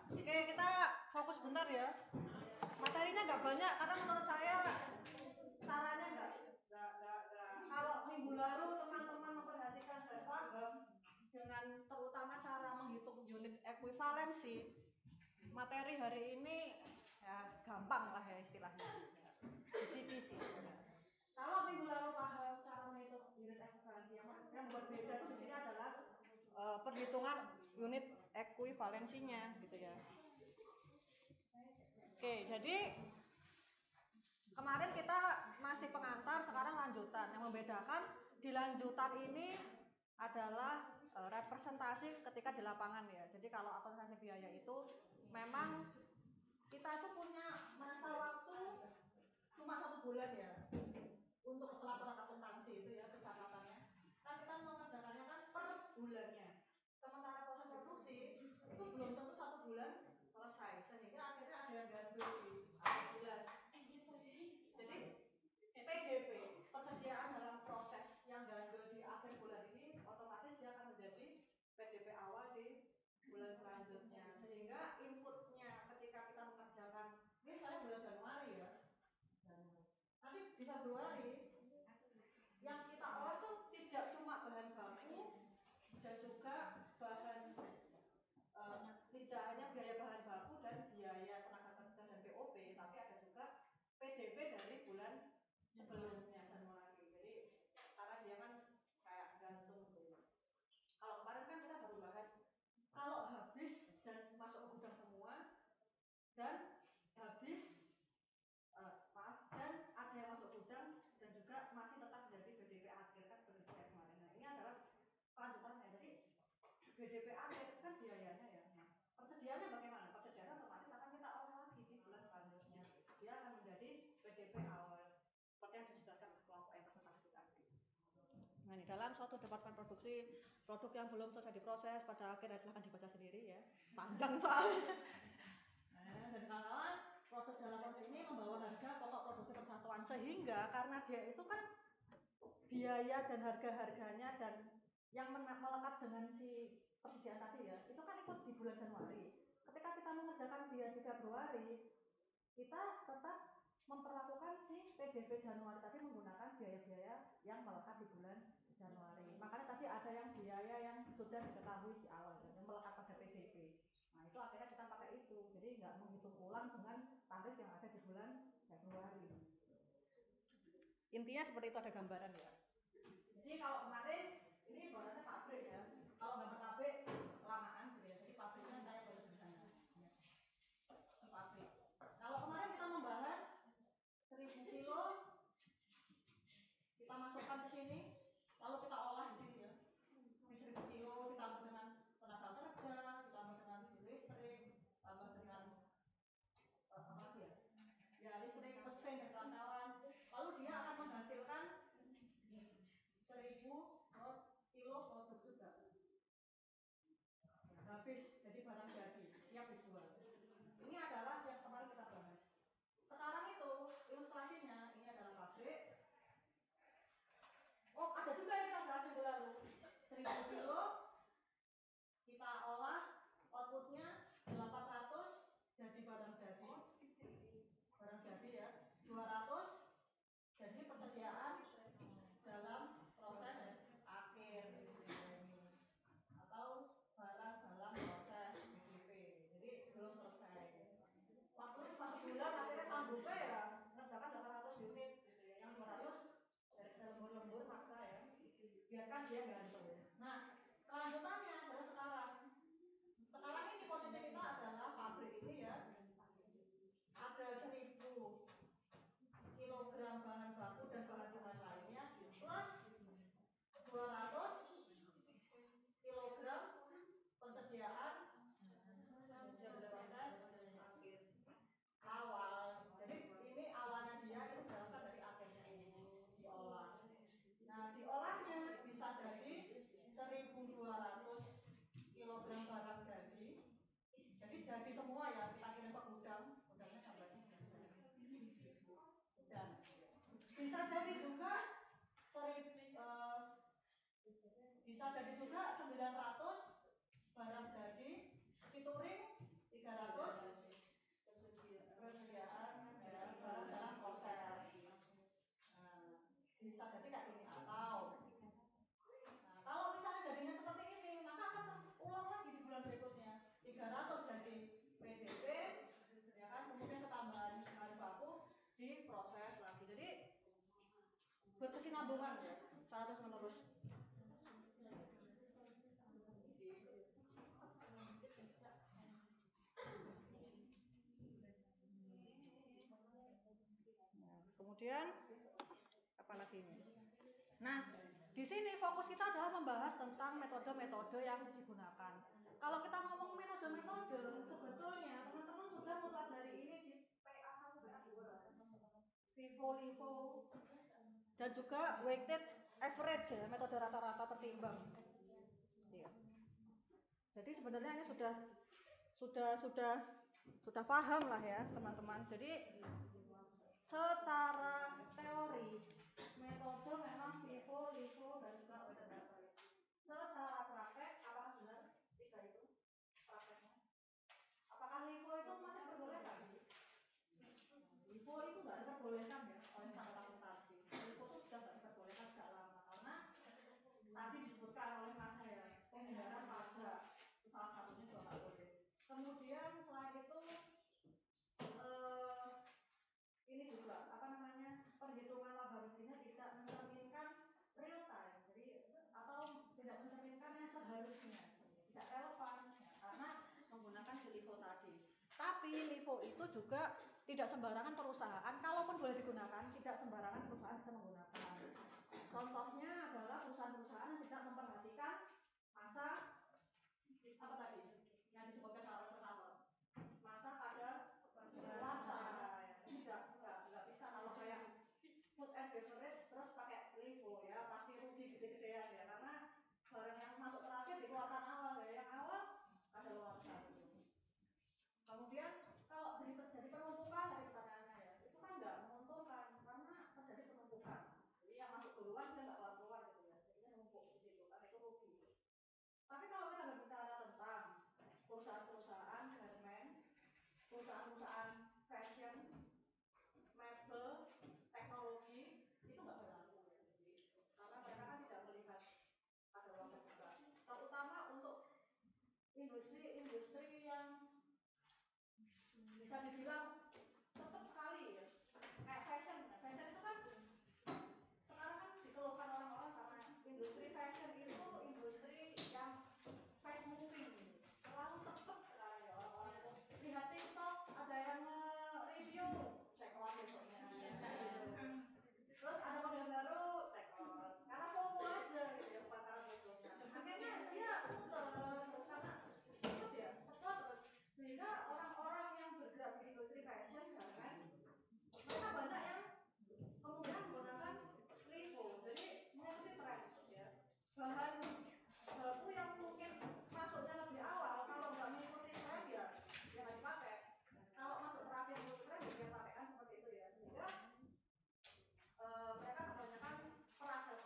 Oke, kita fokus bentar ya. Materinya nggak banyak karena menurut saya caranya nggak. Kalau minggu lalu teman-teman memperhatikan dan paham dengan terutama cara menghitung unit ekuivalensi, materi hari ini ya gampang lah ya istilahnya. Isi-isi. Kalau minggu lalu paham cara menghitung unit ekuivalensi, yang berbeda itu di sini adalah perhitungan unit ekuivalensinya gitu ya. Oke, jadi kemarin kita masih pengantar, sekarang lanjutan. Yang membedakan di lanjutan ini adalah representasi ketika di lapangan ya. Jadi kalau akuntansi biaya itu memang kita itu punya masa waktu cuma 1 bulan ya untuk pelaporan akuntansi itu ya pencatatannya. Nah kita mengerjakannya kan per bulannya. Sementara proses produksi itu belum tentu 1 bulan selesai, sehingga akhirnya ada yang ganjil di akhir bulan. Jadi PDP, persediaan dalam proses yang ganjil di akhir bulan ini otomatis dia akan menjadi PDP awal di bulan selanjutnya, sehingga inputnya ketika kita mengerjakan ini saya bulan Januari ya, nanti di Februari yang kita olah tuh tidak cuma bahan baku dan juga bahan tidak hanya biaya bahan baku dan biaya tenaga kerja dan BOP, tapi ada juga PDP dari bulan sebelumnya Januari. Jadi karena dia kan kayak gantung gitu. Kalau kemarin kan kita baru bahas kalau habis dan masuk ke gudang semua dan habis dan ada yang masuk gudang dan juga masih tetap menjadi BDP akhir kan seperti kemarin. Nah ini adalah lanjutannya. Jadi BDP akhir kan biayanya ya persediaannya bagaimana? Persediaan otomatis akan kita olah lagi di bulan selanjutnya. Dia akan menjadi PDP awal seperti yang dijelaskan oleh kelompok representasi tadi. Nah, ini dalam suatu departemen produksi produk yang belum selesai diproses pada akhirnya silahkan dibaca sendiri ya. Panjang soalnya. Nah, dan kawan-kawan, produk dalam proses ini membawa harga pokok produksi persatuan sehingga karena dia itu kan biaya dan harga-harganya dan yang melekat dengan si persediaan tadi ya, itu kan ikut di bulan Januari. Ketika kita mengerjakan dia di Februari, kita tetap memperlakukan si PDP Januari tadi menggunakan biaya-biaya yang melekat di bulan Januari. Makanya tadi ada yang biaya yang sudah diketahui di awal, yang melekat pada PDP. Nah itu akhirnya kita pakai itu, jadi nggak menghitung ulang dengan tarif yang ada di bulan Februari. Intinya seperti itu, ada gambaran ya. Jadi kalau kemarin ini ibaratnya pabrik ya. Kalau gambar pabrik kelamaan gitu ya. Jadi pabriknya saya baru di sana. Pabrik. Kalau kemarin kita membahas 1000 kilo kita masukkan ke sini, lalu kita olah di sini ya. Di 1000 kilo ditambah dengan tenaga kerja, ditambah dengan listrik, tambah dengan apa lagi ya? Ya listrik, mesin dan kawan-kawan. Lalu dia akan menghasilkan 1000 kilo produk juga. Habis jadi barang jadi, siap dijual. Ini adalah yang kemarin kita bahas. Sekarang itu ilustrasinya ini adalah pabrik. Oh, ada juga yang kita bahas minggu lalu. 1000 kilo kita olah, outputnya 800 jadi barang jadi. Barang jadi ya. 200 jadi persediaan dalam proses akhir atau barang dalam proses BCP. Jadi belum selesai. Waktunya cuma sebulan, akhirnya sanggupnya ya mengerjakan 800 unit gitu ya. Yang 200 dari lembur-lembur maksa ya. Biarkan dia gantung. Nah, kelanjutannya adalah sekarang. Sekarang ini posisi kita adalah pabrik ini ya. Ada 1000 kilogram bahan baku dan bahan-bahan lainnya plus 200 kilogram persediaan proses awal. Jadi ini awalnya dia itu berasal dari akhirnya ini diolah. Nah diolahnya bisa jadi 1200 kilogram barang jadi. Jadi semua ya kita kirim ke gudang, gudangnya gambarnya dan bisa jadi juga bisa jadi juga 900 barang jadi, featuring 300 persediaan ya, barang dalam proses. Nah, bisa jadi kayak ini atau kalau misalnya jadinya seperti ini, maka akan terulang lagi di bulan berikutnya. 300 jadi PDP, ya kan? Kemudian ketambahan bahan baku diproses lagi. Jadi berkesinambungan ya, 100 menerus. Kemudian apa lagi ini? Nah, di sini fokus kita adalah membahas tentang metode-metode yang digunakan. Kalau kita ngomong metode-metode, sebetulnya teman-teman sudah mempelajari ini di PA1, PA2, FIFO, LIFO, dan juga weighted average ya, metode rata-rata tertimbang. Jadi sebenarnya ini sudah paham lah ya teman-teman. Jadi secara teori metode memang FIFO, LIFO dan juga weighted average. Secara praktek apakah benar tiga itu prakteknya? Apakah LIFO itu masih diperbolehkan? LIFO itu nggak diperbolehkan ya oleh standar akuntansi. LIFO itu sudah nggak diperbolehkan sejak lama karena tadi disebutkan oleh Mas ya penghindaran pajak itu salah satunya juga nggak boleh. Kemudian selain itu ini juga apa namanya perhitungan laba ruginya tidak mencerminkan real time, jadi atau tidak mencerminkan yang seharusnya, tidak relevan ya, karena menggunakan si LIFO tadi. Tapi LIFO itu juga tidak sembarangan perusahaan, kalaupun boleh digunakan, tidak sembarangan perusahaan bisa menggunakan. Contohnya adalah perusahaan-perusahaan yang tidak memperhatikan masa apa tadi yang disebutkan oleh bisa dibilang cepat sekali ya. Kayak fashion itu kan sekarang kan dikeluhkan orang-orang karena industri fashion itu industri yang fast moving, terlalu cepat sekarang ya orang-orang itu. Lihat TikTok ada yang review, check out besoknya, terus ada model baru, check out, karena FOMO aja gitu ya, bukan karena butuhnya. Akhirnya dia muter terus karena cepet ya, cepat terus, sehingga orang-orang yang bergerak di industri fashion bahkan mereka banyak yang kemudian menggunakan LIFO, jadi mengikuti tren ya. Bahan baku yang mungkin masuknya lebih awal, kalau nggak mengikuti tren ya nggak dipakai. Kalau masuk terakhir mengikuti tren ya dia pakai, kan seperti itu ya. Sehingga mereka kebanyakan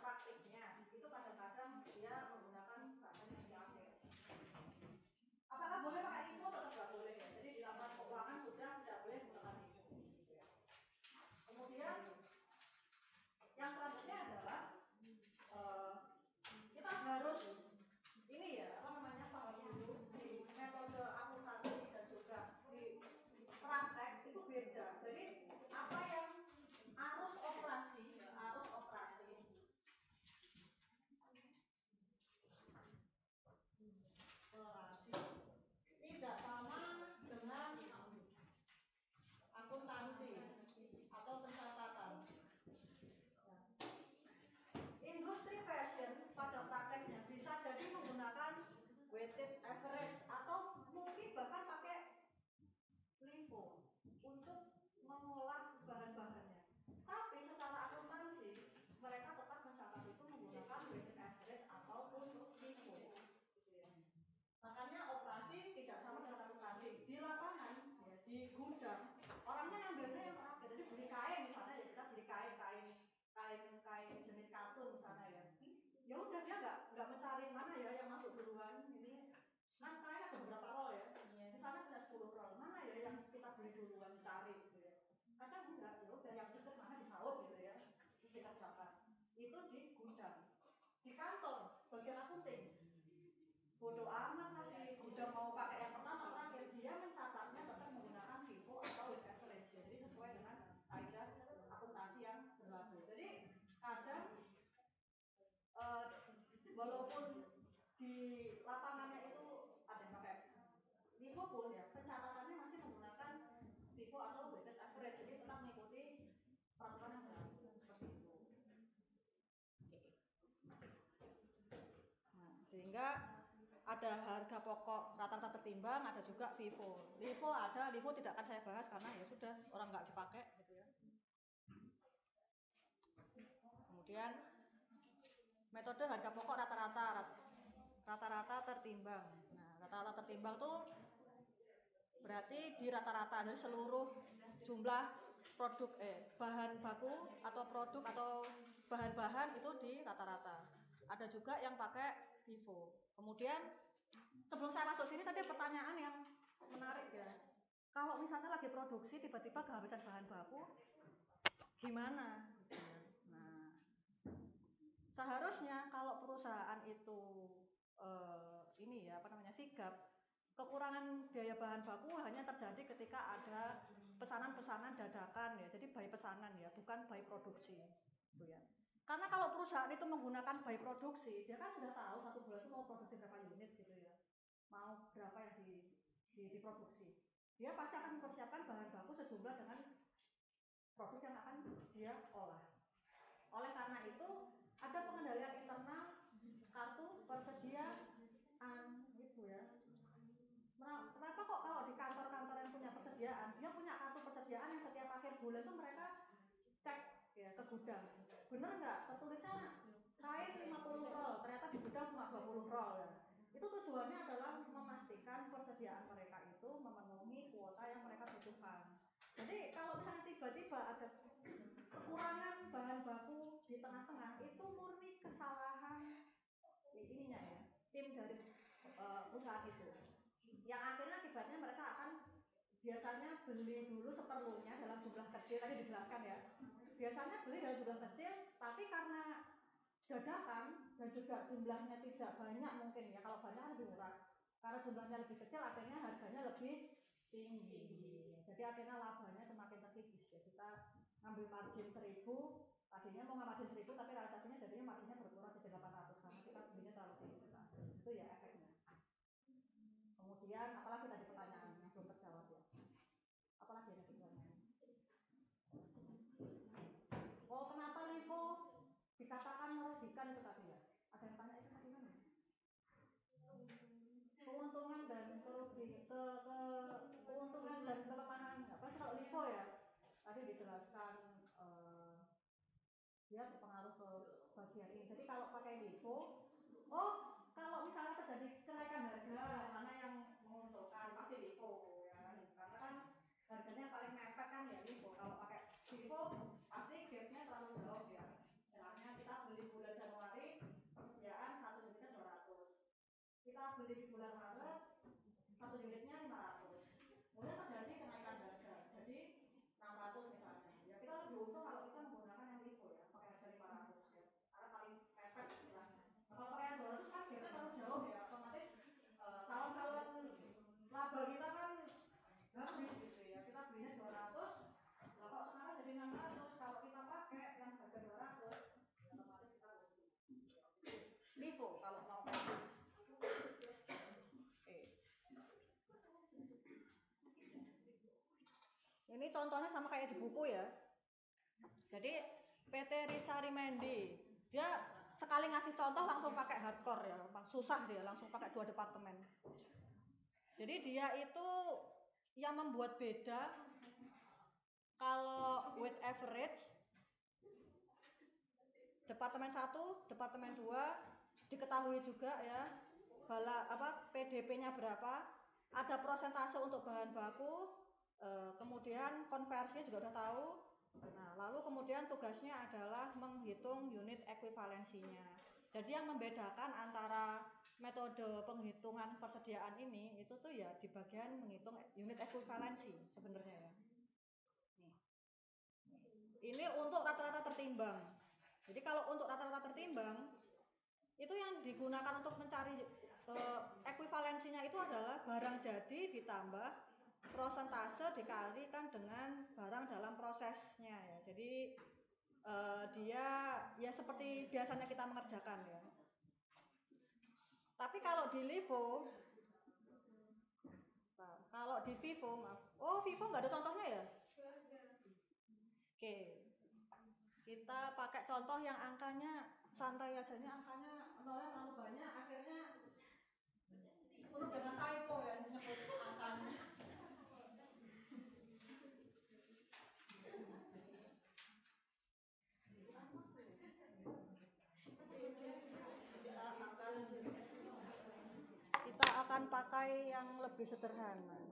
praktiknya itu kadang-kadang dia menggunakan bahan yang di akhir. Apakah boleh pakai LIFO? Tetap nggak boleh ya. Jadi di laporan keuangan sudah tidak boleh menggunakan LIFO. Kemudian yang selanjutnya adalah kita harus ini ya, paham dulu di metode akuntansi dan juga di praktek itu beda. Jadi apa yang arus operasi tidak sama dengan akuntansi atau pencatatan. Industri fashion pada prakteknya bisa jadi menggunakan weighted average atau mungkin bahkan pakai LIFO untuk mengolah bahan-bahannya. Tapi secara akuntansi mereka tetap mencatat itu menggunakan weighted average ataupun LIFO. Makanya operasi tidak sama dengan akuntansi. Di lapangan, ya, di gudang, orangnya ngambilnya yang terakhir. Jadi beli kain misalnya ya, kita beli kain jenis katun misalnya ya. Ya udah dia nggak mencari mana ya yang masuk duluan. Ini kan kain ada beberapa roll ya. Misalnya ada 10 roll, mana ya yang kita beli duluan cari gitu ya. Kadang enggak, ya udah yang ikut mana disaut gitu ya. Terus dikerjakan. Itu di gudang. Di kantor bagian akunting. Bodoh amat masih gudang mau pakai yang pertama terakhir, dia mencatatnya tetap menggunakan FIFO atau weighted average. Jadi sesuai dengan kaidah akuntansi yang berlaku. Jadi kadang walaupun di lapangannya itu ada yang pakai LIFO pun ya, pencatatannya masih menggunakan FIFO atau weighted average. Jadi tetap mengikuti peraturan yang berlaku seperti itu. Nah, sehingga ada harga pokok rata-rata tertimbang, ada juga FIFO. LIFO tidak akan saya bahas karena ya sudah orang nggak dipakai gitu ya. Kemudian metode harga pokok rata-rata tertimbang. Nah, rata-rata tertimbang tuh berarti di rata-rata dari seluruh jumlah produk bahan baku atau produk atau bahan-bahan itu di rata-rata. Ada juga yang pakai FIFO. Kemudian sebelum saya masuk sini tadi pertanyaan yang menarik ya. Kalau misalnya lagi produksi tiba-tiba kehabisan bahan baku, gimana? Nah, seharusnya kalau perusahaan itu sigap, kekurangan biaya bahan baku hanya terjadi ketika ada pesanan-pesanan dadakan ya. Jadi by pesanan ya, bukan by produksi. Gitu ya. Karena kalau perusahaan itu menggunakan by produksi, dia kan sudah tahu satu bulan itu mau produksi berapa unit gitu ya. Mau berapa yang diproduksi. Dia pasti akan mempersiapkan bahan baku sejumlah dengan produk yang akan dia olah. Oleh karena itu, ada pengendalian internal kartu persediaan gitu ya. Kenapa kok kalau di kantor-kantor yang punya persediaan, dia punya kartu persediaan yang setiap akhir bulan itu mereka cek ya ke gudang. Bener nggak? Tertulisnya kain 50 roll, ternyata di gudang cuma 20 roll ya. Itu tujuannya adalah memastikan persediaan mereka itu memenuhi kuota yang mereka butuhkan. Jadi kalau misalnya tiba-tiba ada kekurangan bahan baku di tengah-tengah, itu murni kesalahan ininya ya, tim dari perusahaan itu. Yang akhirnya akibatnya mereka akan biasanya beli dulu seperlunya dalam jumlah kecil, tadi dijelaskan ya. Biasanya beli dalam jumlah kecil, tapi karena dadakan dan juga jumlahnya tidak banyak mungkin ya, kalau banyak kan lebih murah. Karena jumlahnya lebih kecil, akhirnya harganya lebih tinggi. Jadi akhirnya labanya semakin terkikis ya. Kita ngambil margin 1000, tadinya mau margin 1000 tapi realisasinya jadinya marginnya berkurang jadi 800 karena kita belinya terlalu tinggi. Itu ya efeknya. Kemudian apalagi tadi pertanyaan yang belum terjawab ya. Apalagi ada pertanyaan? Oh, kenapa LIFO dikatakan merugikan itu tadi ya? Ada yang tanya itu tadi mana? Keuntungan dan keuntungan dan kelemahan apa sih kalau LIFO ya? Tadi dijelaskan dia berpengaruh ke bagian ini. Jadi kalau pakai LIFO, oh kalau misalnya terjadi kenaikan harga, mana yang menguntungkan pasti LIFO ya kan? Karena kan harganya paling mepet kan ya LIFO. Kalau pakai LIFO pasti gapnya terlalu jauh ya. Misalnya kita beli bulan Januari persediaan 1 unitnya 200. Kita beli di bulan Maret 1 unitnya 500. Kemudian terjadi kenaikan harga jadi 600 misalnya. Ya kita lebih untung kalau kita menggunakan yang LIFO ya, pakai harga 500 ya. Karena paling mepet istilahnya. Nah, kalau pakai yang 200 kan gapnya terlalu jauh ya, otomatis calon-calon laba kita kan habis gitu ya. Kita belinya 200, nah kalau sekarang jadi 600, kalau kita pakai yang harga 200, ya otomatis kita untung. LIFO kalau mau ini contohnya sama kayak di buku ya. Jadi PT Risa Rimendi, dia sekali ngasih contoh langsung pakai hardcore ya, susah dia langsung pakai 2 departemen. Jadi dia itu yang membuat beda kalau weight average departemen 1, departemen 2 diketahui juga ya, PDP-nya berapa, ada prosentase untuk bahan baku, kemudian konversinya juga udah tahu. Nah, lalu kemudian tugasnya adalah menghitung unit ekuivalensinya. Jadi yang membedakan antara metode penghitungan persediaan ini itu tuh ya di bagian menghitung unit ekuivalensi sebenarnya ya. Nih. Ini untuk rata-rata tertimbang. Jadi kalau untuk rata-rata tertimbang itu yang digunakan untuk mencari ekuivalensinya itu adalah barang jadi ditambah prosentase dikalikan dengan barang dalam prosesnya ya. Jadi dia ya seperti biasanya kita mengerjakan ya. Tapi kalau di LIFO, kalau di FIFO, maaf. Oh, FIFO nggak ada contohnya ya? Oke. Kita pakai contoh yang angkanya santai aja, ini angkanya nolnya terlalu banyak, akhirnya penuh dengan typo ya menyebut angkanya. Kita akan pakai yang lebih sederhana.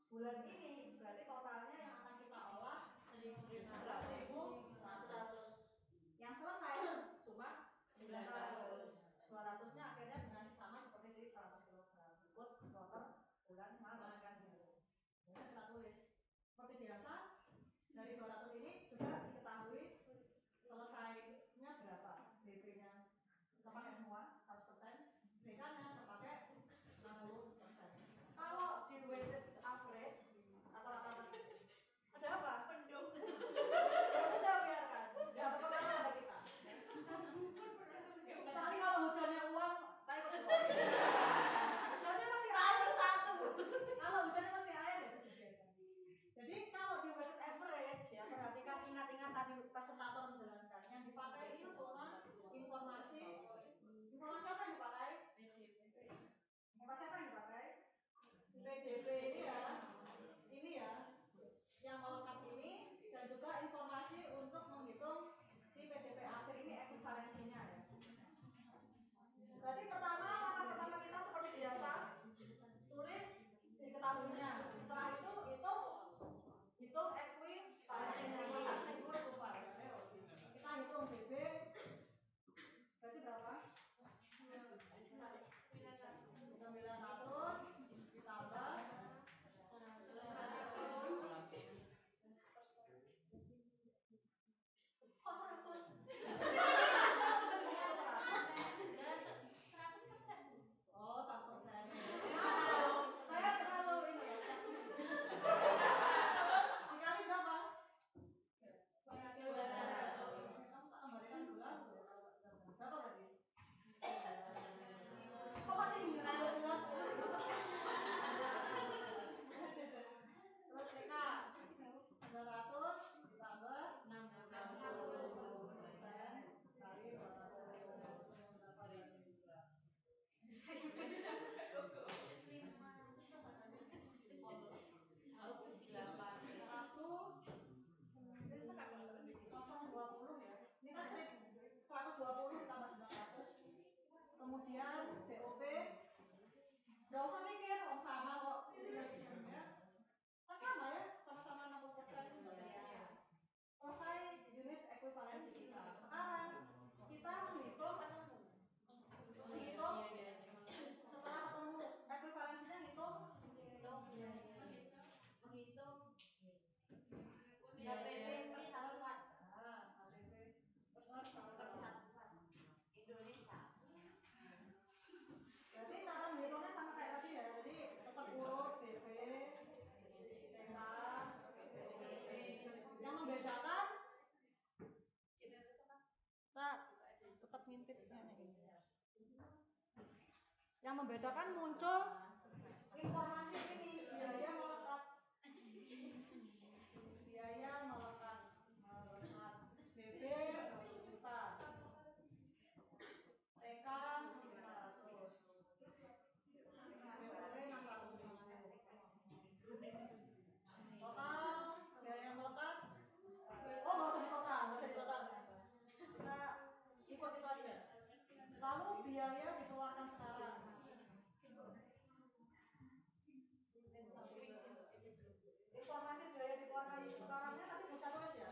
bulan ini berarti totalnya yang akan kita olah 1.100. Yang selesai cuma 900. 200-nya akhirnya dengan sama seperti di 100 kg ikut kloter bulan Maret kan gitu. Ya, kita tulis seperti biasa dari 200 ini sudah diketahui selesainya berapa, BP-nya terpakai semua 100%, BK-nya terpakai 60%. Kalau di weighted average atau rata-rata ada apa? Pendung. Ya udah biarkan, nggak berpengaruh pada kita. Kecuali kalau hujannya uang, saya ikut uang. Hujannya masih air satu. Kalau hujannya masih air ya sudah biarkan. Jadi kalau di weighted average ya perhatikan, ingat-ingat tadi presentator menjelaskan yang dipakai itu cuma informasi apa yang dipakai? Informasi apa yang dipakai? PDB ini ya, yang melekat ini, dan juga informasi untuk menghitung si PDB akhir ini ekuivalensinya ya. Berarti langkah pertama kita seperti biasa, tulis diketahuinya. Setelah itu hitung ekuivalensinya. Kita hitung BB, berarti berapa? 900 ditambah 100. Oh, 100%. Saya terlalu ini ya. Dikali berapa? 900. Kamu tak kembalikan dulu. Berapa tadi? Kok masih ingat? Terus BK 900 ditambah 60% kali 200. Ini kan 120 ditambah 900. Kemudian BOP, nggak usah mikir, sama kok. Ya. Kan sama ya, sama-sama 60%. Selesai unit ekuivalensi kita. Sekarang kita menghitung setelah ketemu ekuivalensinya menghitung HPP persatuan. HPP persatuan Indonesia. Berarti cara menghitungnya sama kayak tadi ya. Jadi tetap urut BP, TK, yang membedakan tetap ngintip ini. Yang membedakan muncul informasi ini, biaya melekat BB 20 juta, TK 500, BPP 600.000. Total biaya yang melekat, nggak usah di total, kita ikut itu aja. Lalu biaya dikeluarkan sekarang. Informasi biaya dikeluarkan sekarangnya tadi bisa tulis ya.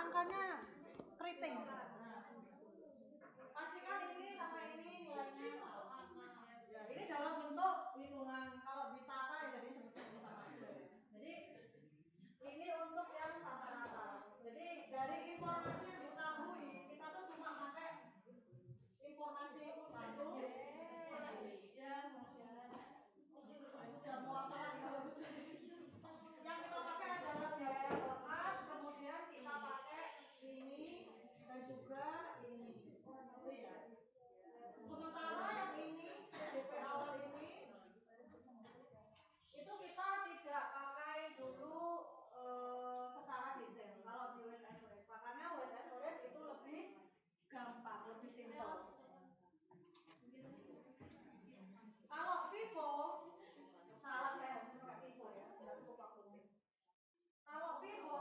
angkanya keriting. Nah, pastikan ini sama ini nilainya sama. Ya, ini dalam bentuk hitungan. Kalau ditata ya jadi seperti ini sama aja. Jadi ini untuk yang rata-rata. Jadi dari informasi yang diketahui kita tuh cuma pakai informasi satu. Sudah mau apa lagi kalau yang kita pakai adalah biaya kelas, kemudian kita pakai ini dan juga ini. Ya. Sementara yang ini PDP awal ini itu kita tidak pakai dulu secara detail. Kalau di weight average, makanya weight average itu lebih gampang, lebih simpel. Kalau FIFO salah saya harus pakai FIFO ya, nggak cukup waktunya. Kalau FIFO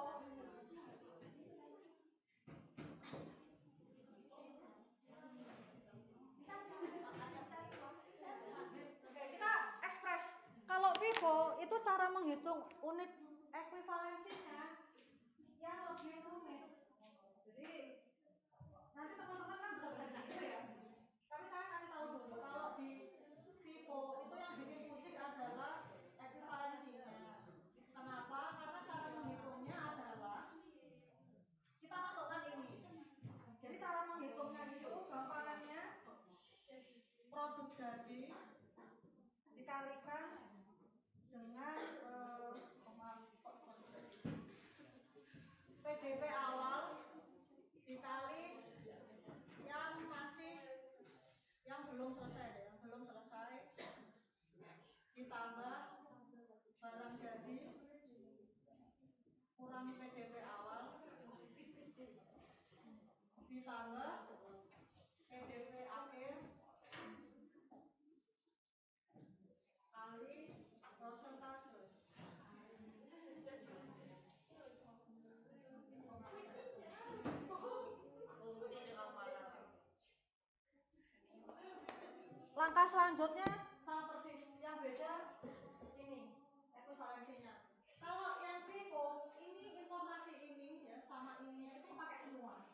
kita ekspres. Kalau FIFO itu cara menghitung unit ekuivalensinya yang lebih rumit. Jadi nanti teman-teman kan bisa belajar gitu ya. Tapi saya kasih tahu dulu kalau di FIFO itu yang bikin pusing adalah ekuivalensinya. Kenapa? Karena cara menghitungnya adalah kita masukkan ini. Jadi cara menghitungnya itu gampangannya produk jadi dikalikan dengan PDP awal dikali yang belum selesai ditambah barang jadi kurangi PDP awal ditambah PDP akhir kali persentase. Langkah selanjutnya sama persis, yang beda ini ekuivalensinya. Kalau yang FIFO ini informasi ini ya sama ini itu pakai semua.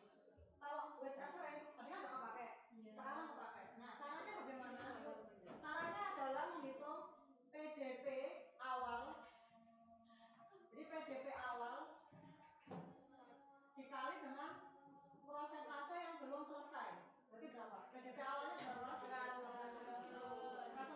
Kalau weight average tadi kan nggak pakai, sekarang nggak pakai. Nah caranya bagaimana? Caranya adalah menghitung PDP awal. Jadi PDP awal dikali dengan persentase yang belum selesai. Berarti berapa? PDP awalnya berapa? 100.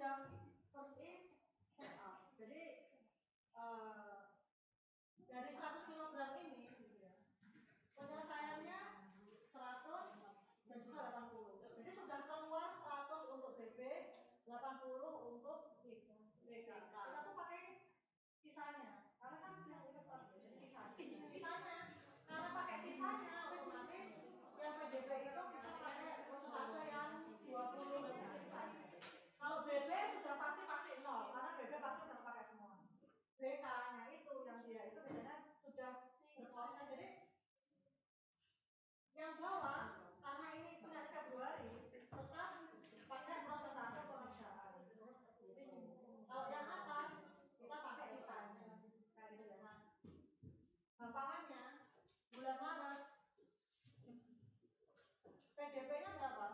sudah first in first out. Jadi dari 100 kg ini gitu ya, penyelesaiannya 100 dan juga 80. Jadi sudah keluar 100 untuk BB, 80 untuk BK. Kita tuh pakai sisanya, karena kan yang itu sisanya. Karena pakai sisanya otomatis yang PDB itu kita pakai persentase yang 20 sisanya. Kalau BB sudah pasti 0, karena BB pasti udah pakai semua. BK-nya itu yang dia itu biasanya sudah berproses. Jadi yang bawah karena ini bulan Februari tetap pakai persentase pengerjaan. Kalau yang atas kita pakai sisanya. Kayak gitu ya. Nah, gampangannya bulan Maret PDP-nya berapa?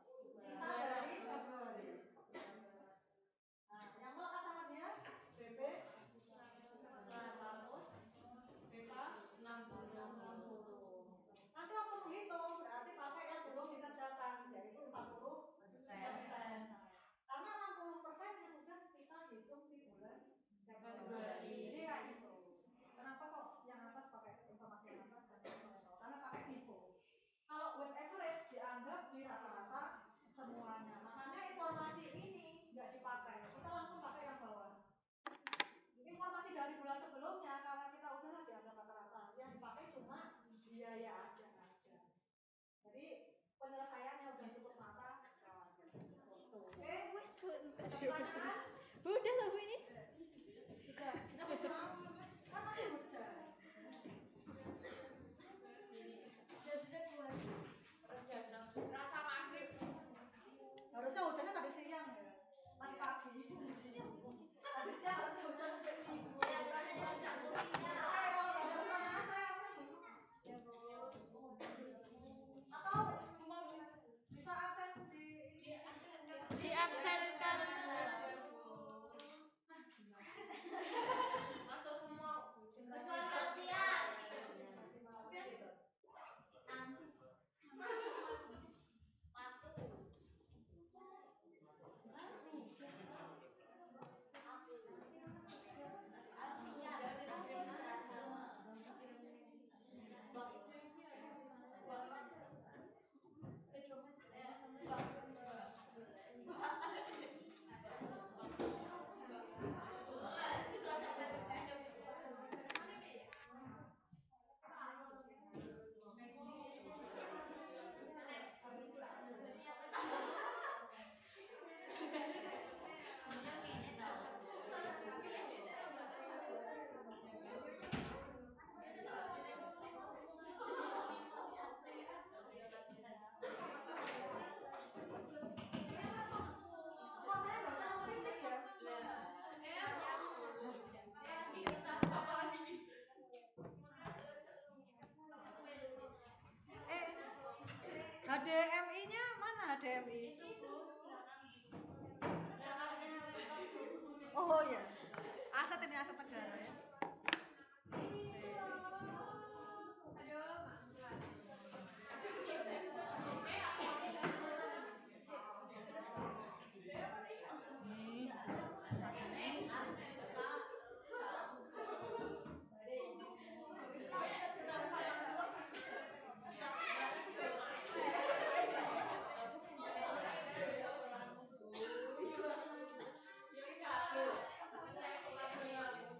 Sisa dari Februari. Nah, yang melekat sama dia BB 100, BK 60. Nanti waktu menghitung berarti pakai yang belum dikerjakan, yaitu 40%. Karena 60% yang sudah kita hitung di bulan Februari. Jadi kayak gitu. Kenapa kok yang atas pakai informasi yang atas dan yang bawah? Karena pakai info. Kalau weight average dianggap di rata-rata semuanya. Makanya informasi ini nggak dipakai. Kita langsung pakai yang bawah. Informasi dari bulan sebelumnya karena kita udah dianggap rata-rata. Yang dipakai cuma biaya aja. Jadi penyelesaiannya udah tutup mata. Oke. Pertanyaan? Udah loh Bu ini. Sudah. Kan masih hujan. Rasa maghrib. Harusnya hujannya tadi siang ya. Tadi pagi. Tadi siang harusnya hujan sampai sini. Ya, tadi hujan putihnya. Kalau ada pertanyaan saya dulu. Atau bisa absen Di absenkan. Masuk semua. Kecuali Alfian. HDMI-nya mana HDMI? Oh ya, aset ini aset negara ya.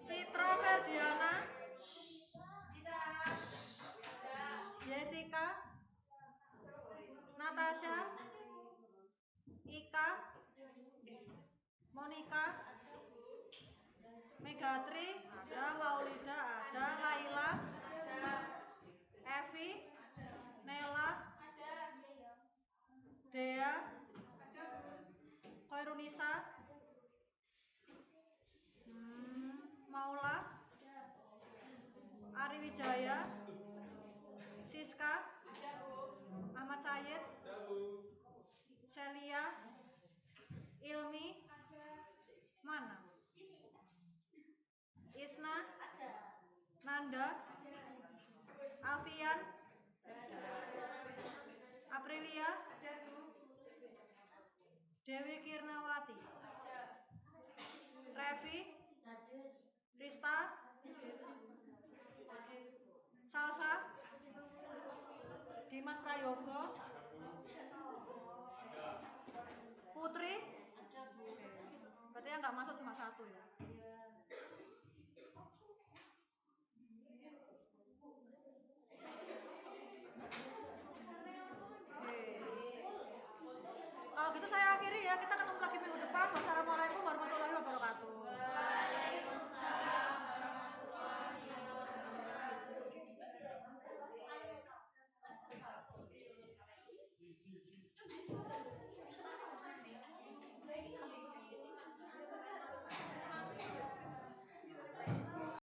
Citra Ferdiana, Jessica, Natasha, Ika, Monica, Megatri, ada, Maulida, ada, Laila, Evi, Nela, Dea, Koirunisa, Maula, Ari Wijaya, Siska, Ahmad Sayed, Celia, Ilmi, mana? Isna, Nanda, Alfian, Aprilia, Dewi Kirnawati, Revi, Rista, Salsa, Dimas Prayogo, Putri. Berarti yang nggak masuk cuma satu ya. Kalau gitu saya akhiri ya. Kita ketemu lagi minggu depan. Wassalamualaikum warahmatullahi wabarakatuh.